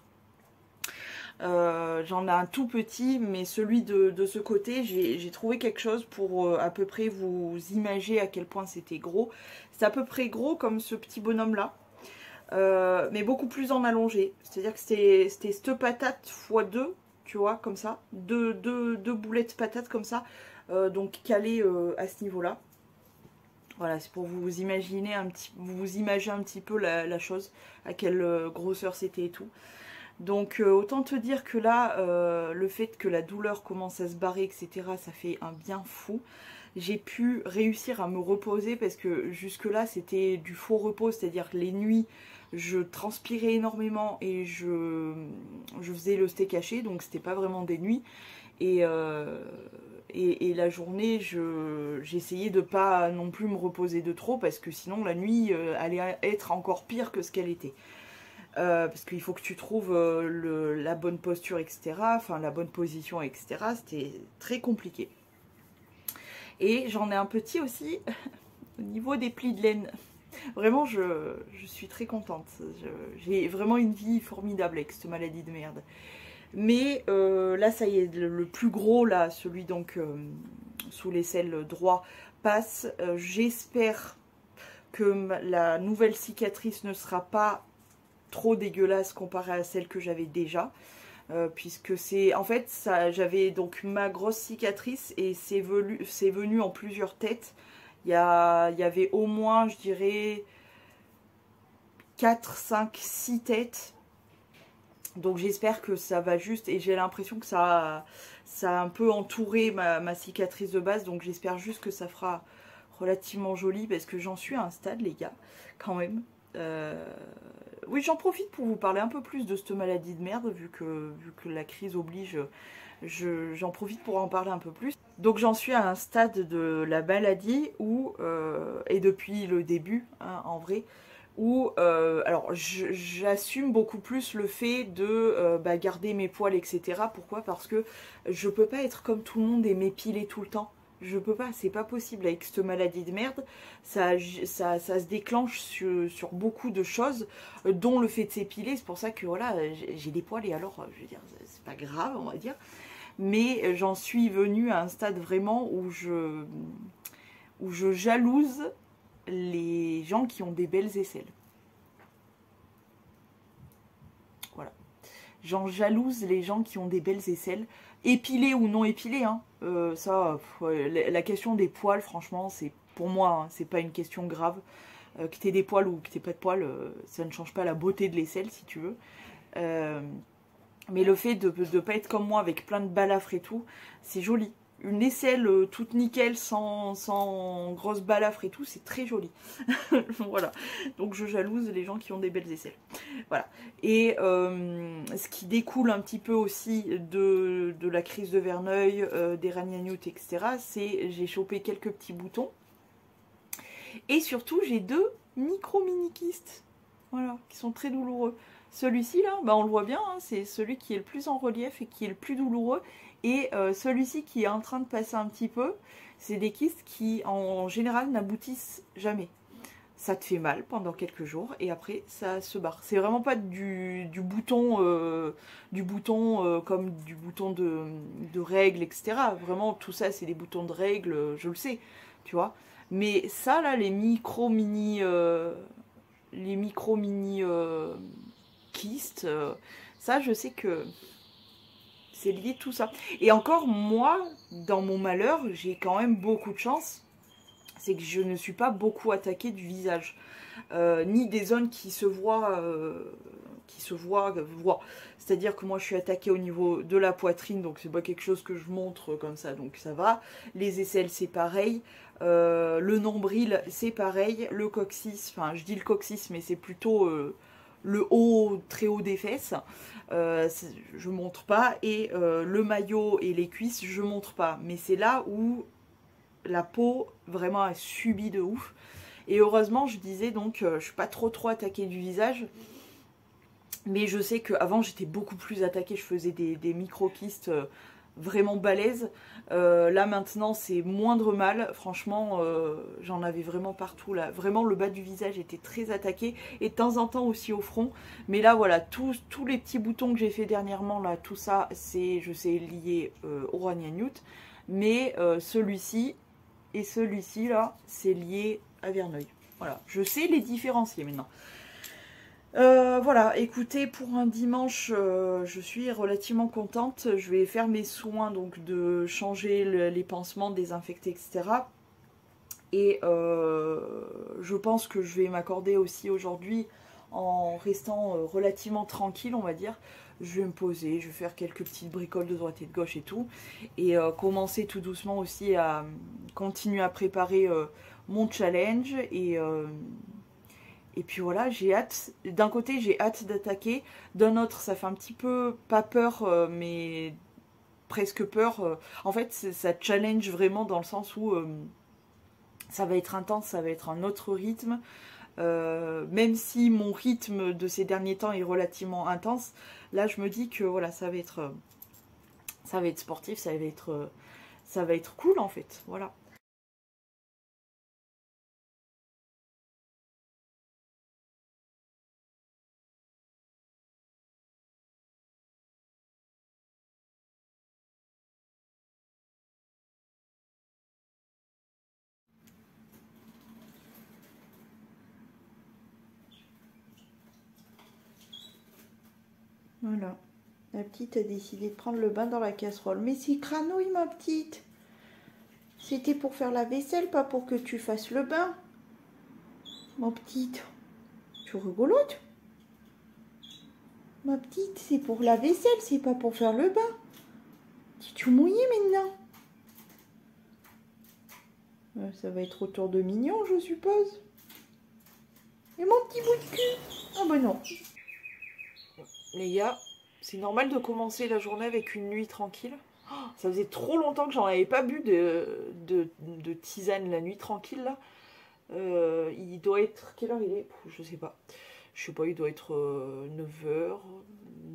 J'en ai un tout petit, mais celui de ce côté, j'ai trouvé quelque chose pour à peu près vous imager à quel point c'était gros. C'est à peu près gros comme ce petit bonhomme là, mais beaucoup plus en allongé. C'est-à-dire que c'était cette patate x2, tu vois, comme ça, deux boulettes patates comme ça, donc calées à ce niveau-là. Voilà, c'est pour vous imaginer un petit peu la chose, à quelle grosseur c'était et tout. Donc autant te dire que là, le fait que la douleur commence à se barrer, etc., ça fait un bien fou. J'ai pu réussir à me reposer parce que jusque là c'était du faux repos, c'est-à-dire que les nuits je transpirais énormément et je faisais le steak haché, donc c'était pas vraiment des nuits. Et et la journée, j'essayais de pas non plus me reposer de trop parce que sinon la nuit allait être encore pire que ce qu'elle était. Parce qu'il faut que tu trouves la bonne posture, etc. Enfin, la bonne position, etc. C'était très compliqué. Et j'en ai un petit aussi au niveau des plis de laine. Vraiment, je suis très contente. J'ai vraiment une vie formidable avec cette maladie de merde. Mais là, ça y est, le plus gros, là, celui donc sous l'aisselle droit, passe. J'espère que la nouvelle cicatrice ne sera pas trop dégueulasse comparée à celle que j'avais déjà. Puisque c'est... En fait, j'avais donc ma grosse cicatrice et c'est venu en plusieurs têtes. Il y avait au moins, je dirais, 4, 5, 6 têtes. Donc j'espère que ça va juste, et j'ai l'impression que ça a un peu entouré ma cicatrice de base, donc j'espère juste que ça fera relativement joli, parce que j'en suis à un stade, les gars, quand même. Oui, j'en profite pour vous parler un peu plus de cette maladie de merde, vu que la crise oblige, j'en profite pour en parler un peu plus. Donc j'en suis à un stade de la maladie où, et depuis le début, hein, en vrai, où, alors j'assume beaucoup plus le fait de garder mes poils, etc. Pourquoi? Parce que je peux pas être comme tout le monde et m'épiler tout le temps. Je peux pas, c'est pas possible avec cette maladie de merde. Ça se déclenche sur beaucoup de choses, dont le fait de s'épiler. C'est pour ça que voilà, j'ai des poils et alors, je veux dire, c'est pas grave, on va dire. Mais j'en suis venue à un stade vraiment où je jalouse les gens qui ont des belles aisselles. Voilà. J'en jalouse les gens qui ont des belles aisselles, épilées ou non épilées, hein. La question des poils, franchement, c'est pour moi, hein, c'est pas une question grave. Que t'aies des poils ou que t'aies pas de poils, ça ne change pas la beauté de l'aisselle, si tu veux. Mais le fait de ne pas être comme moi, avec plein de balafres et tout, c'est joli. Une aisselle toute nickel, sans grosse balafre et tout, c'est très joli. Voilà. Donc je jalouse les gens qui ont des belles aisselles. Voilà. Et ce qui découle un petit peu aussi de la crise de Verneuil, des ragnagnoutes, etc., c'est j'ai chopé quelques petits boutons. Et surtout, j'ai 2 mini-kystes. Voilà, qui sont très douloureux. Celui-ci là, on le voit bien, hein, c'est celui qui est le plus en relief et qui est le plus douloureux. Et celui-ci qui est en train de passer un petit peu, c'est des kystes qui en général n'aboutissent jamais. Ça te fait mal pendant quelques jours et après ça se barre. C'est vraiment pas du bouton comme du bouton de règles, etc. Vraiment tout ça c'est des boutons de règles, je le sais, tu vois. Mais ça là, les micro mini kystes, ça je sais que c'est lié tout ça. Et encore moi, dans mon malheur, j'ai quand même beaucoup de chance, c'est que je ne suis pas beaucoup attaquée du visage, ni des zones qui se voient, c'est-à-dire que moi je suis attaquée au niveau de la poitrine, donc c'est pas quelque chose que je montre comme ça, donc ça va. Les aisselles c'est pareil, le nombril c'est pareil, le coccyx, enfin je dis le coccyx mais c'est plutôt le haut, très haut des fesses, je montre pas, et le maillot et les cuisses je montre pas, mais c'est là où la peau vraiment a subi de ouf. Et heureusement, je disais donc, je suis pas trop attaquée du visage, mais je sais qu'avant j'étais beaucoup plus attaquée, je faisais des micro-kystes vraiment balèzes. Là maintenant c'est moindre mal, franchement j'en avais vraiment partout là, vraiment le bas du visage était très attaqué, et de temps en temps aussi au front. Mais là voilà, tous les petits boutons que j'ai fait dernièrement là, tout ça c'est, je sais, lié au ragnagnoute, mais celui-ci et celui-ci là c'est lié à Verneuil. Voilà, je sais les différencier maintenant. Voilà, écoutez, pour un dimanche, je suis relativement contente. Je vais faire mes soins, donc de changer les pansements, désinfecter, etc. Et je pense que je vais m'accorder aussi aujourd'hui, en restant relativement tranquille, on va dire. Je vais me poser, je vais faire quelques petites bricoles de droite et de gauche et tout. Et commencer tout doucement aussi à continuer à préparer mon challenge. Et puis voilà, j'ai hâte, d'un côté j'ai hâte d'attaquer, d'un autre ça fait un petit peu, pas peur, mais presque peur. En fait, ça challenge vraiment dans le sens où ça va être intense, ça va être un autre rythme. Même si mon rythme de ces derniers temps est relativement intense, là je me dis que voilà, ça va être sportif, ça va être cool en fait, voilà. Voilà, la petite a décidé de prendre le bain dans la casserole. Mais c'est cranouille ma petite. C'était pour faire la vaisselle, pas pour que tu fasses le bain. Ma petite, tu rigolotes? Ma petite, c'est pour la vaisselle, c'est pas pour faire le bain. Tu mouillé maintenant? Ça va être autour de mignon, je suppose. Et mon petit bout de cul? Ah ben non. Les gars, c'est normal de commencer la journée avec une nuit tranquille. Oh, ça faisait trop longtemps que j'en avais pas bu de tisane la nuit tranquille là. Il doit être... Quelle heure il est? Je sais pas. Je sais pas, il doit être 9h,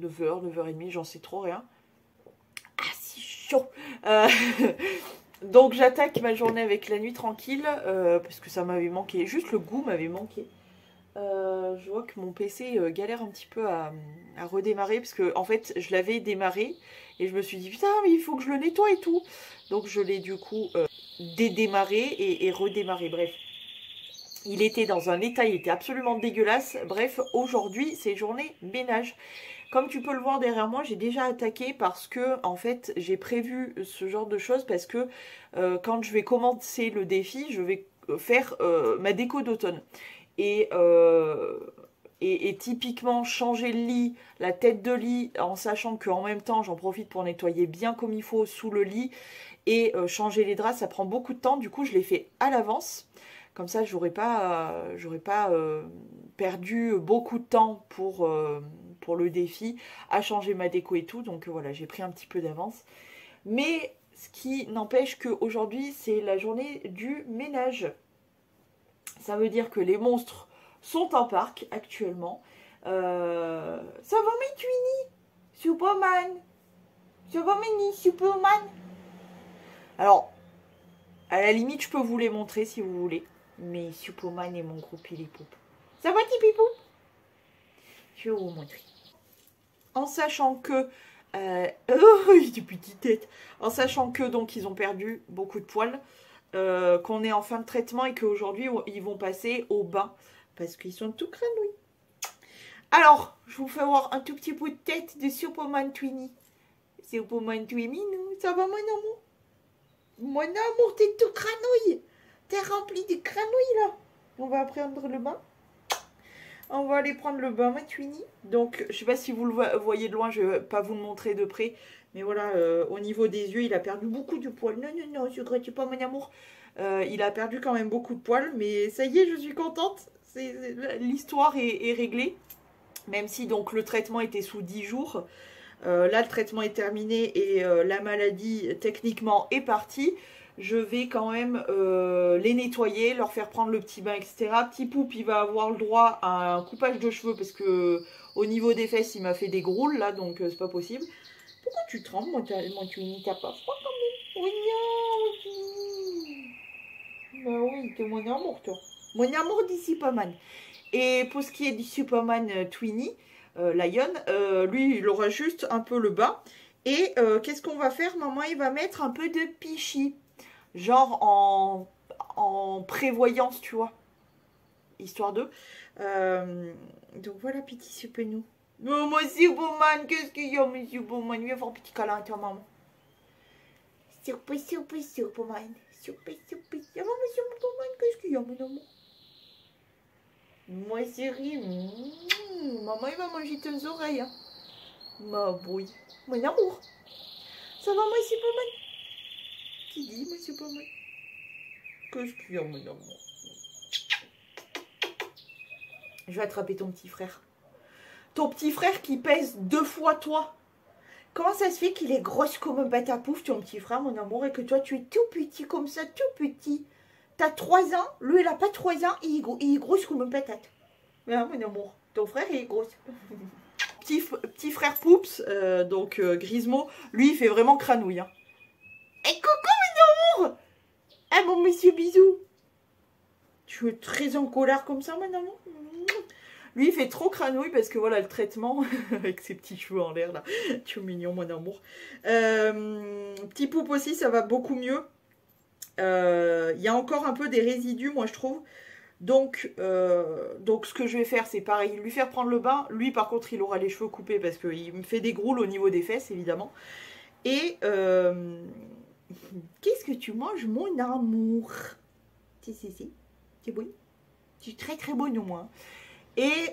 9h, 9h30, j'en sais trop rien. Ah, c'est chaud. Donc j'attaque ma journée avec la nuit tranquille, parce que ça m'avait manqué. Juste le goût m'avait manqué. Je vois que mon PC galère un petit peu à redémarrer, parce que en fait je l'avais démarré et je me suis dit putain mais il faut que je le nettoie et tout. Donc je l'ai du coup dédémarré et redémarré, bref. Il était dans un état, il était absolument dégueulasse. Bref, aujourd'hui c'est journée ménage. Comme tu peux le voir derrière moi, j'ai déjà attaqué parce que en fait j'ai prévu ce genre de choses parce que quand je vais commencer le défi, je vais faire ma déco d'automne. Et typiquement changer le lit, la tête de lit, en sachant qu'en même temps j'en profite pour nettoyer bien comme il faut sous le lit et changer les draps, ça prend beaucoup de temps. Du coup je l'ai fait à l'avance, comme ça j'aurais pas perdu beaucoup de temps pour le défi à changer ma déco et tout. Donc voilà, j'ai pris un petit peu d'avance, mais ce qui n'empêche qu'aujourd'hui c'est la journée du ménage. Ça veut dire que les monstres sont en parc actuellement. Ça va mes Twinny? Superman? Ça va mes Superman? Alors, à la limite, je peux vous les montrer si vous voulez. Mais Superman et mon gros pilipoup. Ça va Tipipou? Je vais vous montrer. En sachant que... oh, j'ai des petites têtes. En sachant que, donc, ils ont perdu beaucoup de poils. Qu'on est en fin de traitement et qu'aujourd'hui ils vont passer au bain parce qu'ils sont tout cranouilles. Alors, je vous fais voir un tout petit bout de tête de Superman Twinny. Superman Twinny, ça va mon amour? Mon amour, t'es tout cranouille. T'es rempli de cranouilles là. On va prendre le bain. On va aller prendre le bain, ma Twinny. Donc, je sais pas si vous le voyez de loin, je vais pas vous le montrer de près. Mais voilà, au niveau des yeux, il a perdu beaucoup de poils. Non, non, non, je regrette pas mon amour. Il a perdu quand même beaucoup de poils. Mais ça y est, je suis contente. L'histoire est réglée. Même si donc le traitement était sous 10 jours. Là, le traitement est terminé et la maladie, techniquement, est partie. Je vais quand même les nettoyer, leur faire prendre le petit bain, etc. Petit Poup, il va avoir le droit à un coupage de cheveux parce que au niveau des fesses, il m'a fait des groules là, donc c'est pas possible. Pourquoi tu trembles, moi, tu t'as pas froid quand même? Oui, non. Bah oui, t'es mon amour, toi. Mon amour du Superman. Et pour ce qui est du Superman Twinny, Lion, lui, il aura juste un peu le bas. Et qu'est-ce qu'on va faire? Maman, il va mettre un peu de pichi. Genre en prévoyance, tu vois. Histoire de. Donc voilà, petit Superman. Oh, moi, Superman, qu'est-ce qu'il y a, mon Superman? Viens faire un petit câlin à ta maman. Super, super, Superman. Super, super. Ah, maman, Superman, qu'est-ce qu'il y a, mon amour? Moi, chérie. Maman, il va manger tes oreilles. Hein. Ma bouille. Mon amour. Ça va, moi, Superman? Qui dit, moi, Superman? Qu'est-ce qu'il y a, mon amour? Je vais attraper ton petit frère. Ton petit frère qui pèse 2 fois toi. Comment ça se fait qu'il est grosse comme un pâte à pouf, ton petit frère, mon amour, et que toi, tu es tout petit comme ça, tout petit. T'as 3 ans, lui, il a pas 3 ans, il est grosse comme une patate. Hein, mon amour, ton frère, il est gros. Petit frère Poups, donc Grismo, lui, il fait vraiment cranouille. Hein. Et coucou, mon amour! Ah, mon monsieur bisou. Tu es très en colère comme ça, mon amour. Lui, il fait trop cranouille parce que voilà, le traitement, avec ses petits cheveux en l'air, là. Tu es mignon, mon amour. Petit Poup aussi, ça va beaucoup mieux. Il y a encore un peu des résidus, moi, je trouve. Donc, ce que je vais faire, c'est pareil, lui faire prendre le bain. Lui, par contre, il aura les cheveux coupés parce qu'il me fait des groules au niveau des fesses, évidemment. Et qu'est-ce que tu manges, mon amour? Si, c'est bon. Tu es très très bonne au moins. Et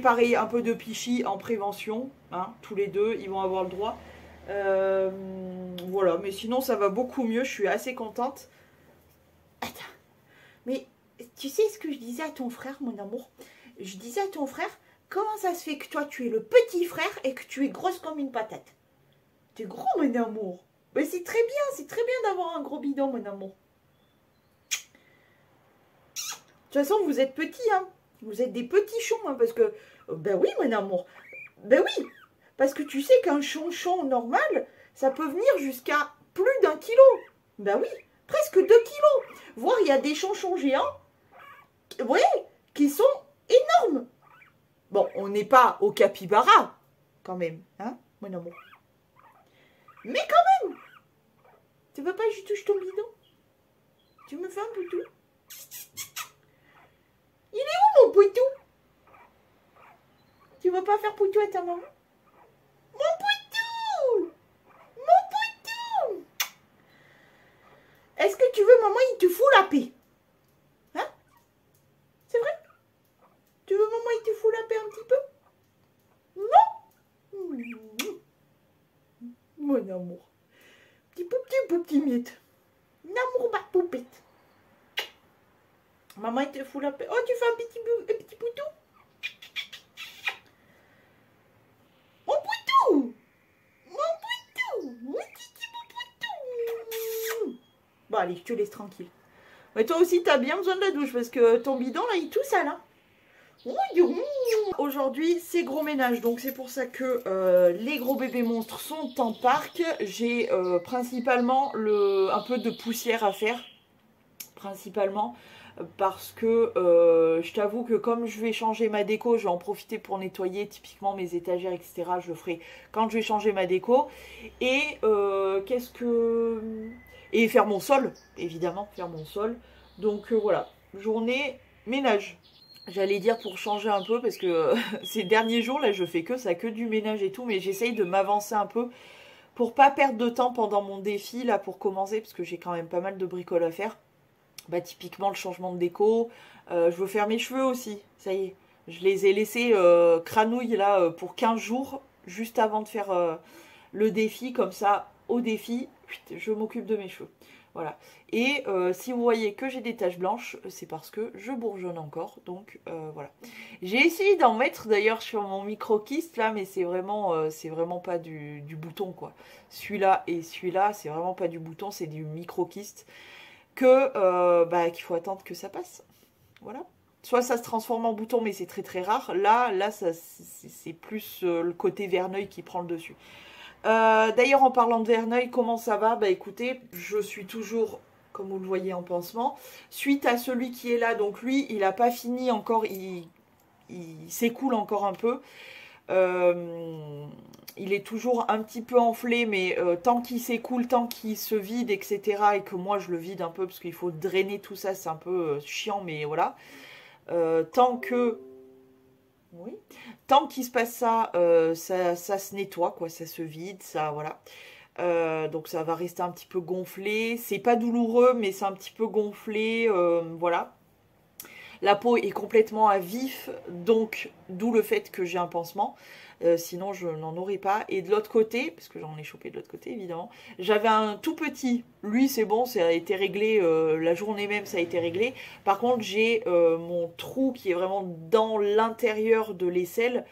pareil, un peu de pichi en prévention. Hein, tous les deux, ils vont avoir le droit. Voilà, mais sinon, ça va beaucoup mieux. Je suis assez contente. Attends, mais tu sais ce que je disais à ton frère, mon amour? Je disais à ton frère, comment ça se fait que toi, tu es le petit frère et que tu es grosse comme une patate? T'es gros, mon amour. Mais c'est très bien d'avoir un gros bidon, mon amour. De toute façon, vous êtes petits, hein. Vous êtes des petits chons, hein, parce que... Ben oui, mon amour. Ben oui. Parce que tu sais qu'un chonchon normal, ça peut venir jusqu'à plus d'1 kilo. Ben oui, presque 2 kilos. Voire, il y a des chonchons géants, ouais, qui sont énormes. Bon, on n'est pas au capybara, quand même, hein, mon amour. Mais quand même. Tu veux pas que je touche ton bidon? Tu me fais un poutou? Il est où mon poutou? Tu veux pas faire poutou à ta maman? Mon poutou! Mon poutou! Est-ce que tu veux, maman, il te fout la paix? Hein? C'est vrai? Tu veux, maman, il te fout la paix un petit peu? Non? Mon amour. Petit miette. L'amour, ma poupette. Maman, il te fout la paix. Oh, tu fais un petit poutou? Mon poutou! Mon poutou! Mon petit poutou! Bon, allez, je te laisse tranquille. Mais toi aussi, t'as bien besoin de la douche parce que ton bidon, là, il est tout sale, hein. Aujourd'hui, c'est gros ménage, donc c'est pour ça que les gros bébés monstres sont en parc. J'ai principalement un peu de poussière à faire, principalement. Parce que je t'avoue que comme je vais changer ma déco, je vais en profiter pour nettoyer typiquement mes étagères, etc. Je le ferai quand je vais changer ma déco. Et et faire mon sol, évidemment, faire mon sol. Donc voilà, journée ménage. J'allais dire pour changer un peu parce que ces derniers jours, là, je fais que du ménage et tout. Mais j'essaye de m'avancer un peu pour pas perdre de temps pendant mon défi, là, pour commencer. Parce que j'ai quand même pas mal de bricoles à faire. Bah, typiquement le changement de déco. Je veux faire mes cheveux aussi, ça y est. Je les ai laissés cranouilles là pour 15 jours, juste avant de faire le défi. Comme ça, au défi, je m'occupe de mes cheveux. Voilà. Et si vous voyez que j'ai des taches blanches, c'est parce que je bourgeonne encore. Donc voilà. J'ai essayé d'en mettre d'ailleurs sur mon micro-kyste là, mais c'est vraiment pas du bouton quoi. Celui-là et celui-là, c'est vraiment pas du bouton, c'est du micro-kyste. Qu'il faut attendre que ça passe. Voilà. Soit ça se transforme en bouton, mais c'est très très rare. Là c'est plus le côté verneuil qui prend le dessus. D'ailleurs, en parlant de verneuil, comment ça va? Bah écoutez, je suis toujours, comme vous le voyez, en pansement. Suite à celui qui est là, donc lui, il n'a pas fini encore, il s'écoule encore un peu. Il est toujours un petit peu enflé, mais tant qu'il s'écoule, tant qu'il se vide, etc. Et que moi je le vide un peu parce qu'il faut drainer tout ça, c'est un peu chiant, mais voilà. Tant qu'il se passe ça, ça se nettoie, quoi, ça se vide, ça, voilà. Donc ça va rester un petit peu gonflé. C'est pas douloureux, mais c'est un petit peu gonflé, voilà. La peau est complètement à vif, donc d'où le fait que j'ai un pansement. Sinon, je n'en aurais pas. Et de l'autre côté, parce que j'en ai chopé de l'autre côté, évidemment, j'avais un tout petit. Lui, c'est bon, ça a été réglé. La journée même, ça a été réglé. Par contre, j'ai mon trou qui est vraiment dans l'intérieur de l'aisselle.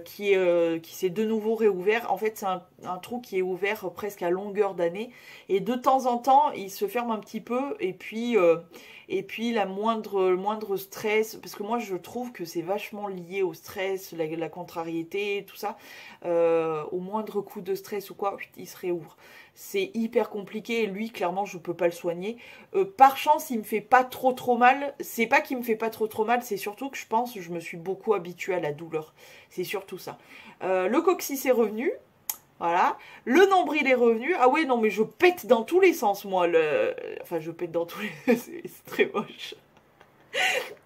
qui s'est de nouveau réouvert. En fait, c'est un trou qui est ouvert presque à longueur d'année. Et de temps en temps, il se ferme un petit peu. Et puis le moindre stress, parce que moi, je trouve que c'est vachement lié au stress, la contrariété, tout ça. Au moindre coup de stress ou quoi, il se réouvre. C'est hyper compliqué et lui, clairement, je peux pas le soigner. Par chance, il me fait pas trop mal. C'est pas qu'il me fait pas trop mal, c'est surtout que je me suis beaucoup habituée à la douleur. C'est surtout ça. Le coccyx est revenu. Voilà. Le nombril est revenu. Ah ouais, non, mais je pète dans tous les sens, moi. Enfin, je pète dans tous les... c'est très moche.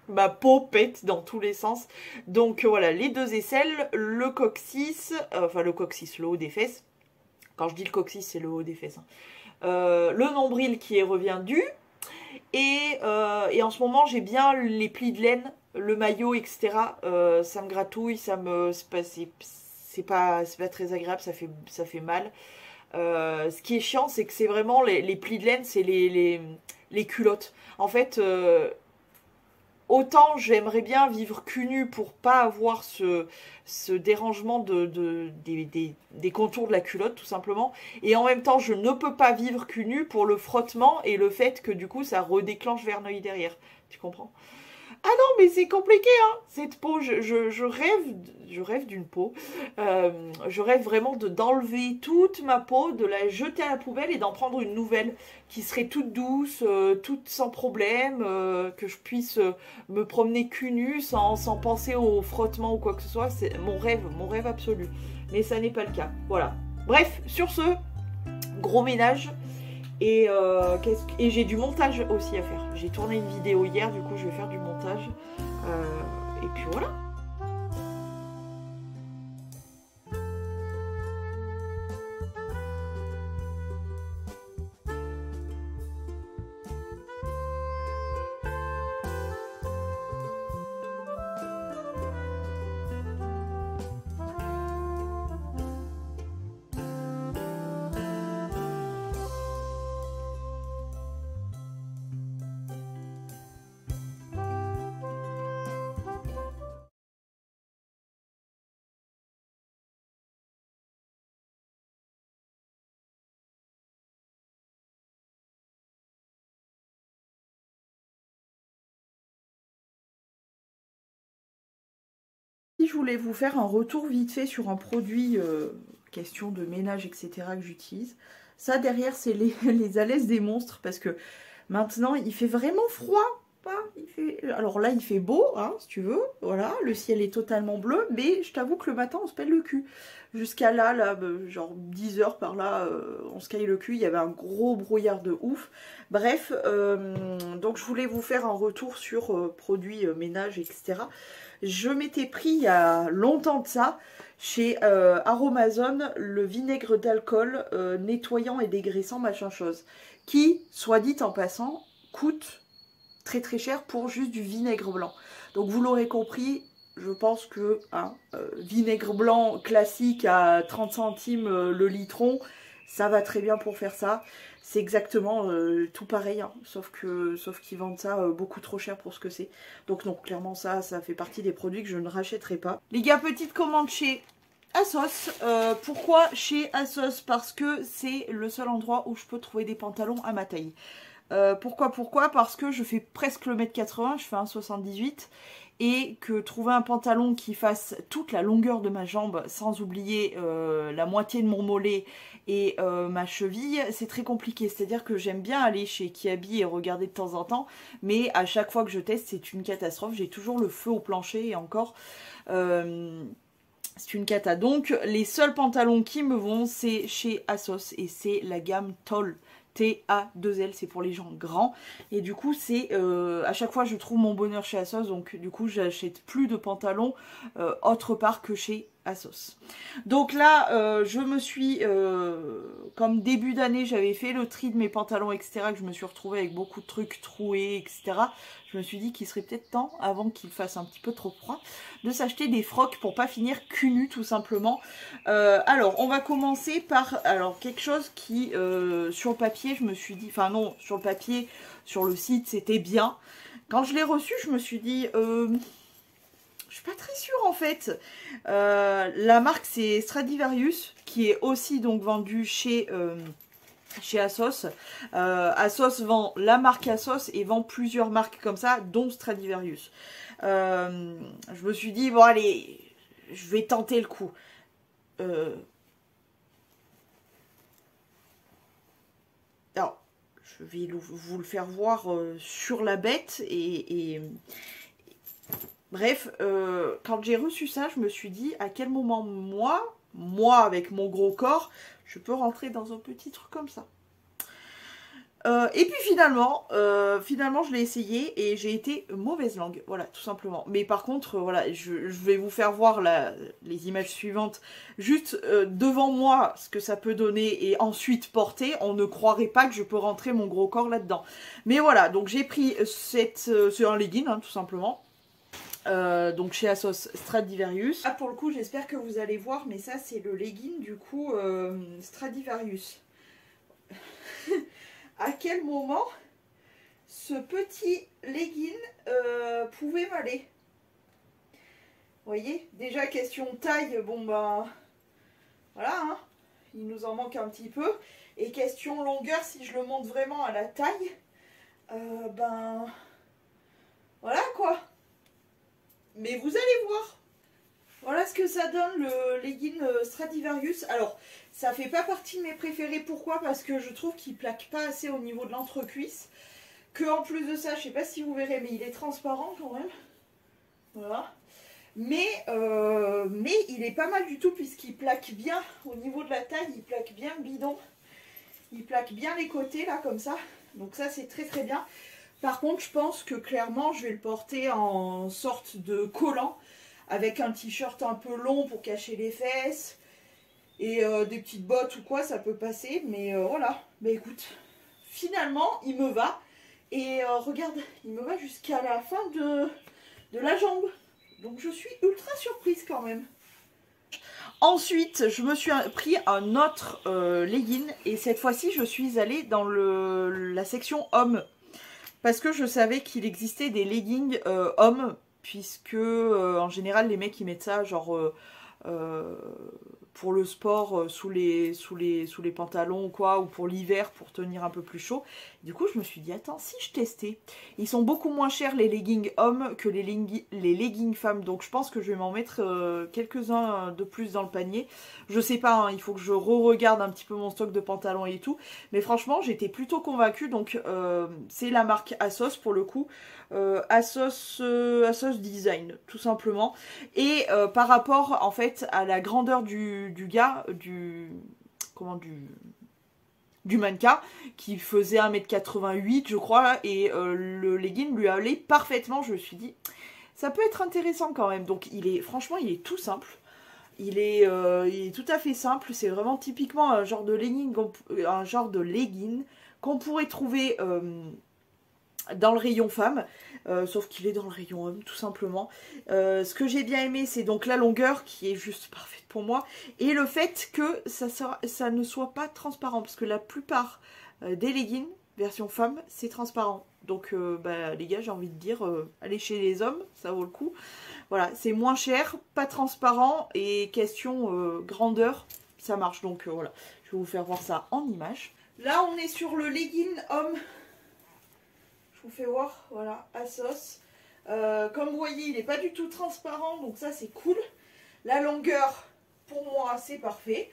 Ma peau pète dans tous les sens. Donc voilà, les deux aisselles, le coccyx, le haut des fesses. Quand je dis le coccyx, c'est le haut des fesses. Le nombril qui est reviendu. Et en ce moment, j'ai bien les plis de laine, le maillot, etc. Ça me gratouille, c'est pas très agréable, ça fait mal. Ce qui est chiant, c'est que c'est vraiment les plis de laine, c'est les culottes. En fait, autant j'aimerais bien vivre cul nu pour pas avoir ce dérangement des contours de la culotte, tout simplement. Et en même temps, je ne peux pas vivre cul nu pour le frottement et le fait que du coup, ça redéclenche Verneuil derrière. Tu comprends? Ah non, mais c'est compliqué, hein, cette peau. Je rêve d'une peau. Je rêve vraiment d'enlever toute ma peau, de la jeter à la poubelle et d'en prendre une nouvelle qui serait toute douce, toute sans problème, que je puisse me promener cul nu sans penser au frottement ou quoi que ce soit. C'est mon rêve absolu. Mais ça n'est pas le cas. Voilà. Bref, sur ce, gros ménage. Et j'ai du montage aussi à faire. J'ai tourné une vidéo hier, du coup je vais faire du montage. Et puis voilà. Je voulais vous faire un retour vite fait sur un produit, question de ménage, etc. que j'utilise. Ça derrière, c'est les alaises des monstres parce que maintenant il fait vraiment froid. Alors là, il fait beau, hein, si tu veux. Voilà, le ciel est totalement bleu, mais je t'avoue que le matin, on se pèle le cul. Jusqu'à là, genre 10 heures par là, on se caille le cul. Il y avait un gros brouillard de ouf. Bref, donc je voulais vous faire un retour sur produits ménage, etc. Je m'étais pris il y a longtemps de ça, chez Aromazone, le vinaigre d'alcool nettoyant et dégraissant, machin chose. Qui, soit dit en passant, coûte très cher pour juste du vinaigre blanc. Donc vous l'aurez compris, je pense que vinaigre blanc classique à 30 centimes le litron, ça va très bien pour faire ça. C'est exactement tout pareil, hein, sauf qu'ils vendent ça beaucoup trop cher pour ce que c'est. Donc non, clairement ça fait partie des produits que je ne rachèterai pas. Les gars, petite commande chez ASOS. Pourquoi chez ASOS? Parce que c'est le seul endroit où je peux trouver des pantalons à ma taille. Pourquoi? Parce que je fais presque le 1m80, je fais 1m78 et que trouver un pantalon qui fasse toute la longueur de ma jambe sans oublier la moitié de mon mollet et ma cheville, c'est très compliqué. C'est-à-dire que j'aime bien aller chez Kiabi et regarder de temps en temps, mais à chaque fois que je teste, c'est une catastrophe. J'ai toujours le feu au plancher et encore... c'est une cata. Donc les seuls pantalons qui me vont, c'est chez ASOS et c'est la gamme Tall. T-A-2-L, c'est pour les gens grands. Et du coup, c'est à chaque fois je trouve mon bonheur chez ASOS. Donc du coup, j'achète plus de pantalons autre part que chez ASOS. Donc là, je me suis, comme début d'année, j'avais fait le tri de mes pantalons, etc. Que je me suis retrouvée avec beaucoup de trucs troués, etc. Je me suis dit qu'il serait peut-être temps, avant qu'il fasse un petit peu trop froid, de s'acheter des frocs pour pas finir cul nu, tout simplement. Alors, on va commencer par quelque chose qui, sur le papier, je me suis dit... Enfin non, sur le papier, sur le site, c'était bien. Quand je l'ai reçu, je me suis dit... je suis pas très sûre en fait. La marque c'est Stradivarius, qui est aussi donc vendue chez Asos. Asos vend la marque Asos et vend plusieurs marques comme ça, dont Stradivarius. Je me suis dit, bon allez, je vais tenter le coup. Alors, je vais vous le faire voir sur la bête bref, quand j'ai reçu ça, je me suis dit à quel moment moi avec mon gros corps, je peux rentrer dans un petit truc comme ça. Et puis finalement je l'ai essayé et j'ai été mauvaise langue, voilà, tout simplement. Mais par contre, voilà, je vais vous faire voir les images suivantes, juste devant moi, ce que ça peut donner, et ensuite porter. On ne croirait pas que je peux rentrer mon gros corps là-dedans. Mais voilà, donc j'ai pris c'est un legging, hein, tout simplement. Donc chez Asos Stradivarius. Ah, pour le coup, j'espère que vous allez voir, mais ça c'est le legging du coup Stradivarius. À quel moment ce petit legging pouvait m'aller. Vous voyez, déjà question taille, bon ben voilà, hein, il nous en manque un petit peu. Et question longueur, si je le monte vraiment à la taille, ben voilà quoi. Mais vous allez voir. Voilà ce que ça donne le legging Stradivarius. Alors, ça fait pas partie de mes préférés. Pourquoi? Parce que je trouve qu'il plaque pas assez au niveau de l'entrecuisse. Que en plus de ça, je sais pas si vous verrez, mais il est transparent quand même. Voilà. Mais il est pas mal du tout puisqu'il plaque bien au niveau de la taille. Il plaque bien le bidon. Il plaque bien les côtés là comme ça. Donc ça c'est très très bien. Par contre, je pense que clairement, je vais le porter en sorte de collant, avec un t-shirt un peu long pour cacher les fesses, et des petites bottes ou quoi, ça peut passer. Mais voilà, bah écoute, finalement, il me va. Et regarde, il me va jusqu'à la fin de la jambe. Donc je suis ultra surprise quand même. Ensuite, je me suis pris un autre legging, et cette fois-ci, je suis allée dans la section hommes. Parce que je savais qu'il existait des leggings hommes, puisque en général les mecs ils mettent ça genre pour le sport sous les pantalons ou quoi, ou pour l'hiver pour tenir un peu plus chaud. Du coup je me suis dit attends, si je testais. Ils sont beaucoup moins chers les leggings hommes que les leggings femmes, donc je pense que je vais m'en mettre quelques-uns de plus dans le panier. Je sais pas, hein, il faut que je re-regarde un petit peu mon stock de pantalons et tout, mais franchement j'étais plutôt convaincue. Donc c'est la marque Asos pour le coup, Asos Design tout simplement. Et par rapport en fait à la grandeur du gars, du mannequin, qui faisait 1m88 je crois, et le legging lui allait parfaitement. Je me suis dit ça peut être intéressant quand même. Donc franchement il est tout simple. Il est tout à fait simple. C'est vraiment typiquement un genre de legging qu'on pourrait trouver dans le rayon femme, sauf qu'il est dans le rayon homme tout simplement. Ce que j'ai bien aimé, c'est donc la longueur qui est juste parfaite pour moi, et le fait que ça ne soit pas transparent, parce que la plupart des leggings version femme c'est transparent. Donc bah, les gars, j'ai envie de dire allez chez les hommes, ça vaut le coup. Voilà, c'est moins cher, pas transparent, et question grandeur, ça marche. Donc voilà, je vais vous faire voir ça en image. Là on est sur le legging homme. Je vous fais voir, voilà, Asos. Comme vous voyez, il n'est pas du tout transparent, donc ça c'est cool. La longueur, pour moi, c'est parfait.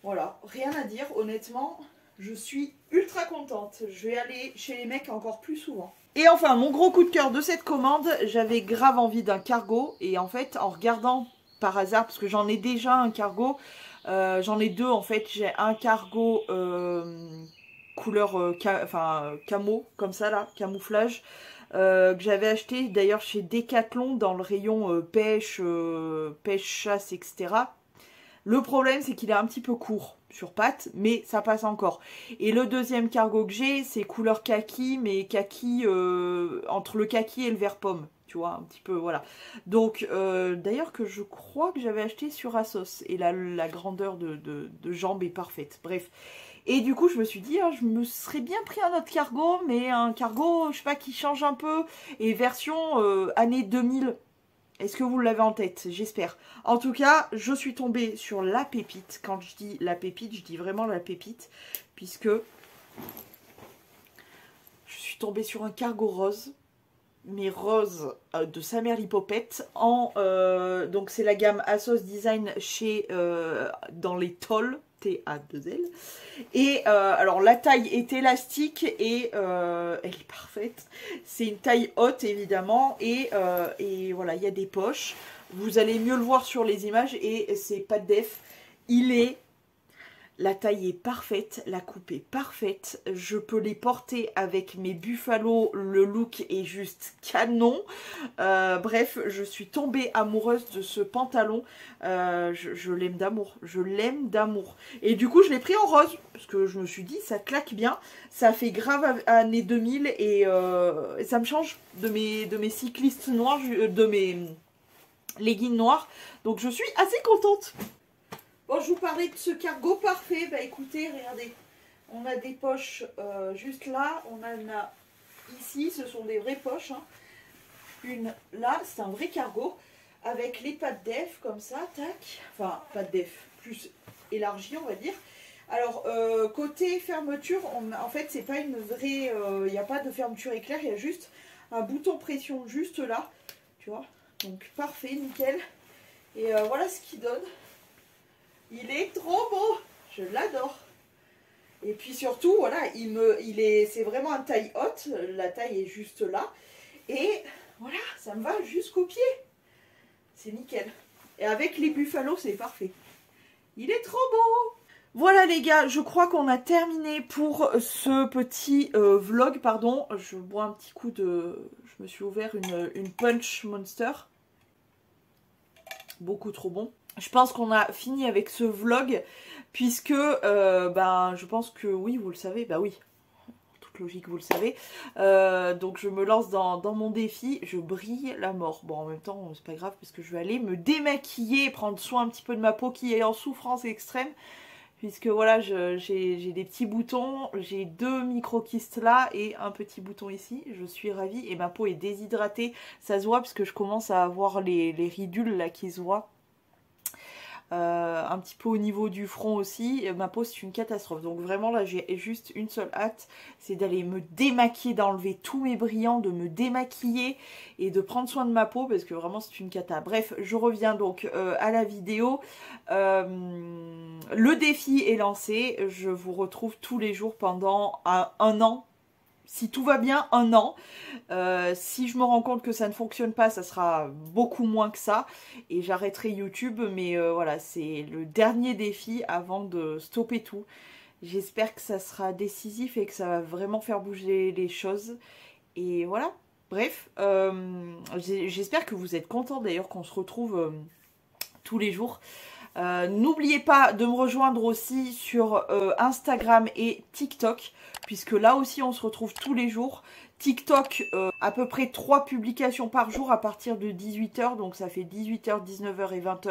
Voilà, rien à dire, honnêtement, je suis ultra contente. Je vais aller chez les mecs encore plus souvent. Et enfin, mon gros coup de cœur de cette commande, j'avais grave envie d'un cargo. Et en fait, en regardant par hasard, parce que j'en ai déjà un cargo, j'en ai deux en fait. J'ai un cargo couleur camo, comme ça là, camouflage, que j'avais acheté d'ailleurs chez Decathlon dans le rayon pêche, chasse, etc. Le problème c'est qu'il est un petit peu court sur pattes, mais ça passe encore. Et le deuxième cargo que j'ai, c'est couleur kaki, mais kaki entre le kaki et le vert pomme, tu vois, un petit peu, voilà. Donc d'ailleurs que je crois que j'avais acheté sur Asos, et la grandeur de jambe est parfaite, bref. Et du coup, je me suis dit, ah, je me serais bien pris un autre cargo, mais un cargo, je sais pas, qui change un peu, et version année 2000. Est-ce que vous l'avez en tête? J'espère. En tout cas, je suis tombée sur la pépite. Quand je dis la pépite, je dis vraiment la pépite. Puisque je suis tombée sur un cargo rose. Mais rose de sa mère l'hypopète. Donc c'est la gamme Assos Design chez dans les Toll. T-A-2-L. Et alors la taille est élastique et elle est parfaite. C'est une taille haute évidemment et voilà, il y a des poches. Vous allez mieux le voir sur les images et c'est pas de def. La taille est parfaite, la coupe est parfaite. Je peux les porter avec mes Buffalo, le look est juste canon. Bref, je suis tombée amoureuse de ce pantalon. Je l'aime d'amour, je l'aime d'amour. Et du coup, je l'ai pris en rose, parce que je me suis dit, ça claque bien. Ça fait grave années 2000 et ça me change de mes cyclistes noirs, de mes leggings noirs. Donc je suis assez contente. Bon, je vous parlais de ce cargo parfait. Bah écoutez, regardez. On a des poches juste là. On en a ici. Ce sont des vraies poches. Hein. Une là, c'est un vrai cargo. Avec les pattes def comme ça. Tac. Enfin, pattes def plus élargies, on va dire. Alors, côté fermeture, en fait, c'est pas une vraie... Il n'y a pas de fermeture éclair. Il y a juste un bouton pression juste là. Tu vois. Donc, parfait, nickel. Et voilà ce qu'il donne. Il est trop beau, je l'adore. Et puis surtout, voilà, c'est vraiment une taille haute. La taille est juste là. Et voilà, ça me va jusqu'au pied. C'est nickel. Et avec les Buffalo, c'est parfait. Il est trop beau. Voilà les gars, je crois qu'on a terminé pour ce petit vlog. Pardon, je bois un petit coup de... Je me suis ouvert une Punch Monster. Beaucoup trop bon. Je pense qu'on a fini avec ce vlog, puisque, je pense que, oui, vous le savez, bah oui, en toute logique, vous le savez. Donc je me lance dans mon défi, je brille la mort. Bon, en même temps, c'est pas grave, parce que je vais aller me démaquiller, prendre soin un petit peu de ma peau qui est en souffrance extrême. Puisque voilà, j'ai des petits boutons, j'ai 2 micro-kystes là et un petit bouton ici. Je suis ravie et ma peau est déshydratée. Ça se voit parce que je commence à avoir les ridules là qui se voient. Un petit peu au niveau du front aussi, ma peau c'est une catastrophe. Donc vraiment là j'ai juste une seule hâte, c'est d'aller me démaquiller, d'enlever tous mes brillants, de me démaquiller et de prendre soin de ma peau parce que vraiment c'est une cata. Bref, je reviens donc à la vidéo. Le défi est lancé, je vous retrouve tous les jours pendant un an. Si tout va bien, 1 an. Si je me rends compte que ça ne fonctionne pas, ça sera beaucoup moins que ça. Et j'arrêterai YouTube. Mais voilà, c'est le dernier défi avant de stopper tout. J'espère que ça sera décisif et que ça va vraiment faire bouger les choses. Et voilà. Bref, j'espère que vous êtes contents d'ailleurs qu'on se retrouve tous les jours. N'oubliez pas de me rejoindre aussi sur Instagram et TikTok, puisque là aussi on se retrouve tous les jours. TikTok, à peu près 3 publications par jour à partir de 18 h, donc ça fait 18 h, 19 h et 20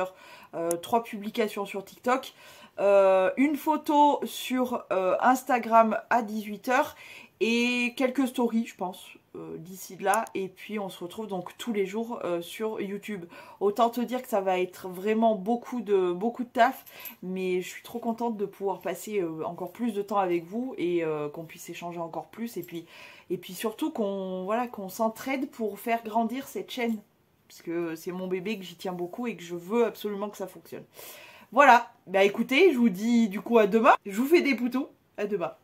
h, 3 publications sur TikTok. Une photo sur Instagram à 18 h et quelques stories, je pense, d'ici là. Et puis on se retrouve donc tous les jours sur YouTube. Autant te dire que ça va être vraiment beaucoup de taf, mais je suis trop contente de pouvoir passer encore plus de temps avec vous et qu'on puisse échanger encore plus. Et puis surtout qu'on s'entraide pour faire grandir cette chaîne, parce que c'est mon bébé, que j'y tiens beaucoup et que je veux absolument que ça fonctionne. Voilà, bah écoutez, je vous dis du coup à demain. Je vous fais des poutous, à demain.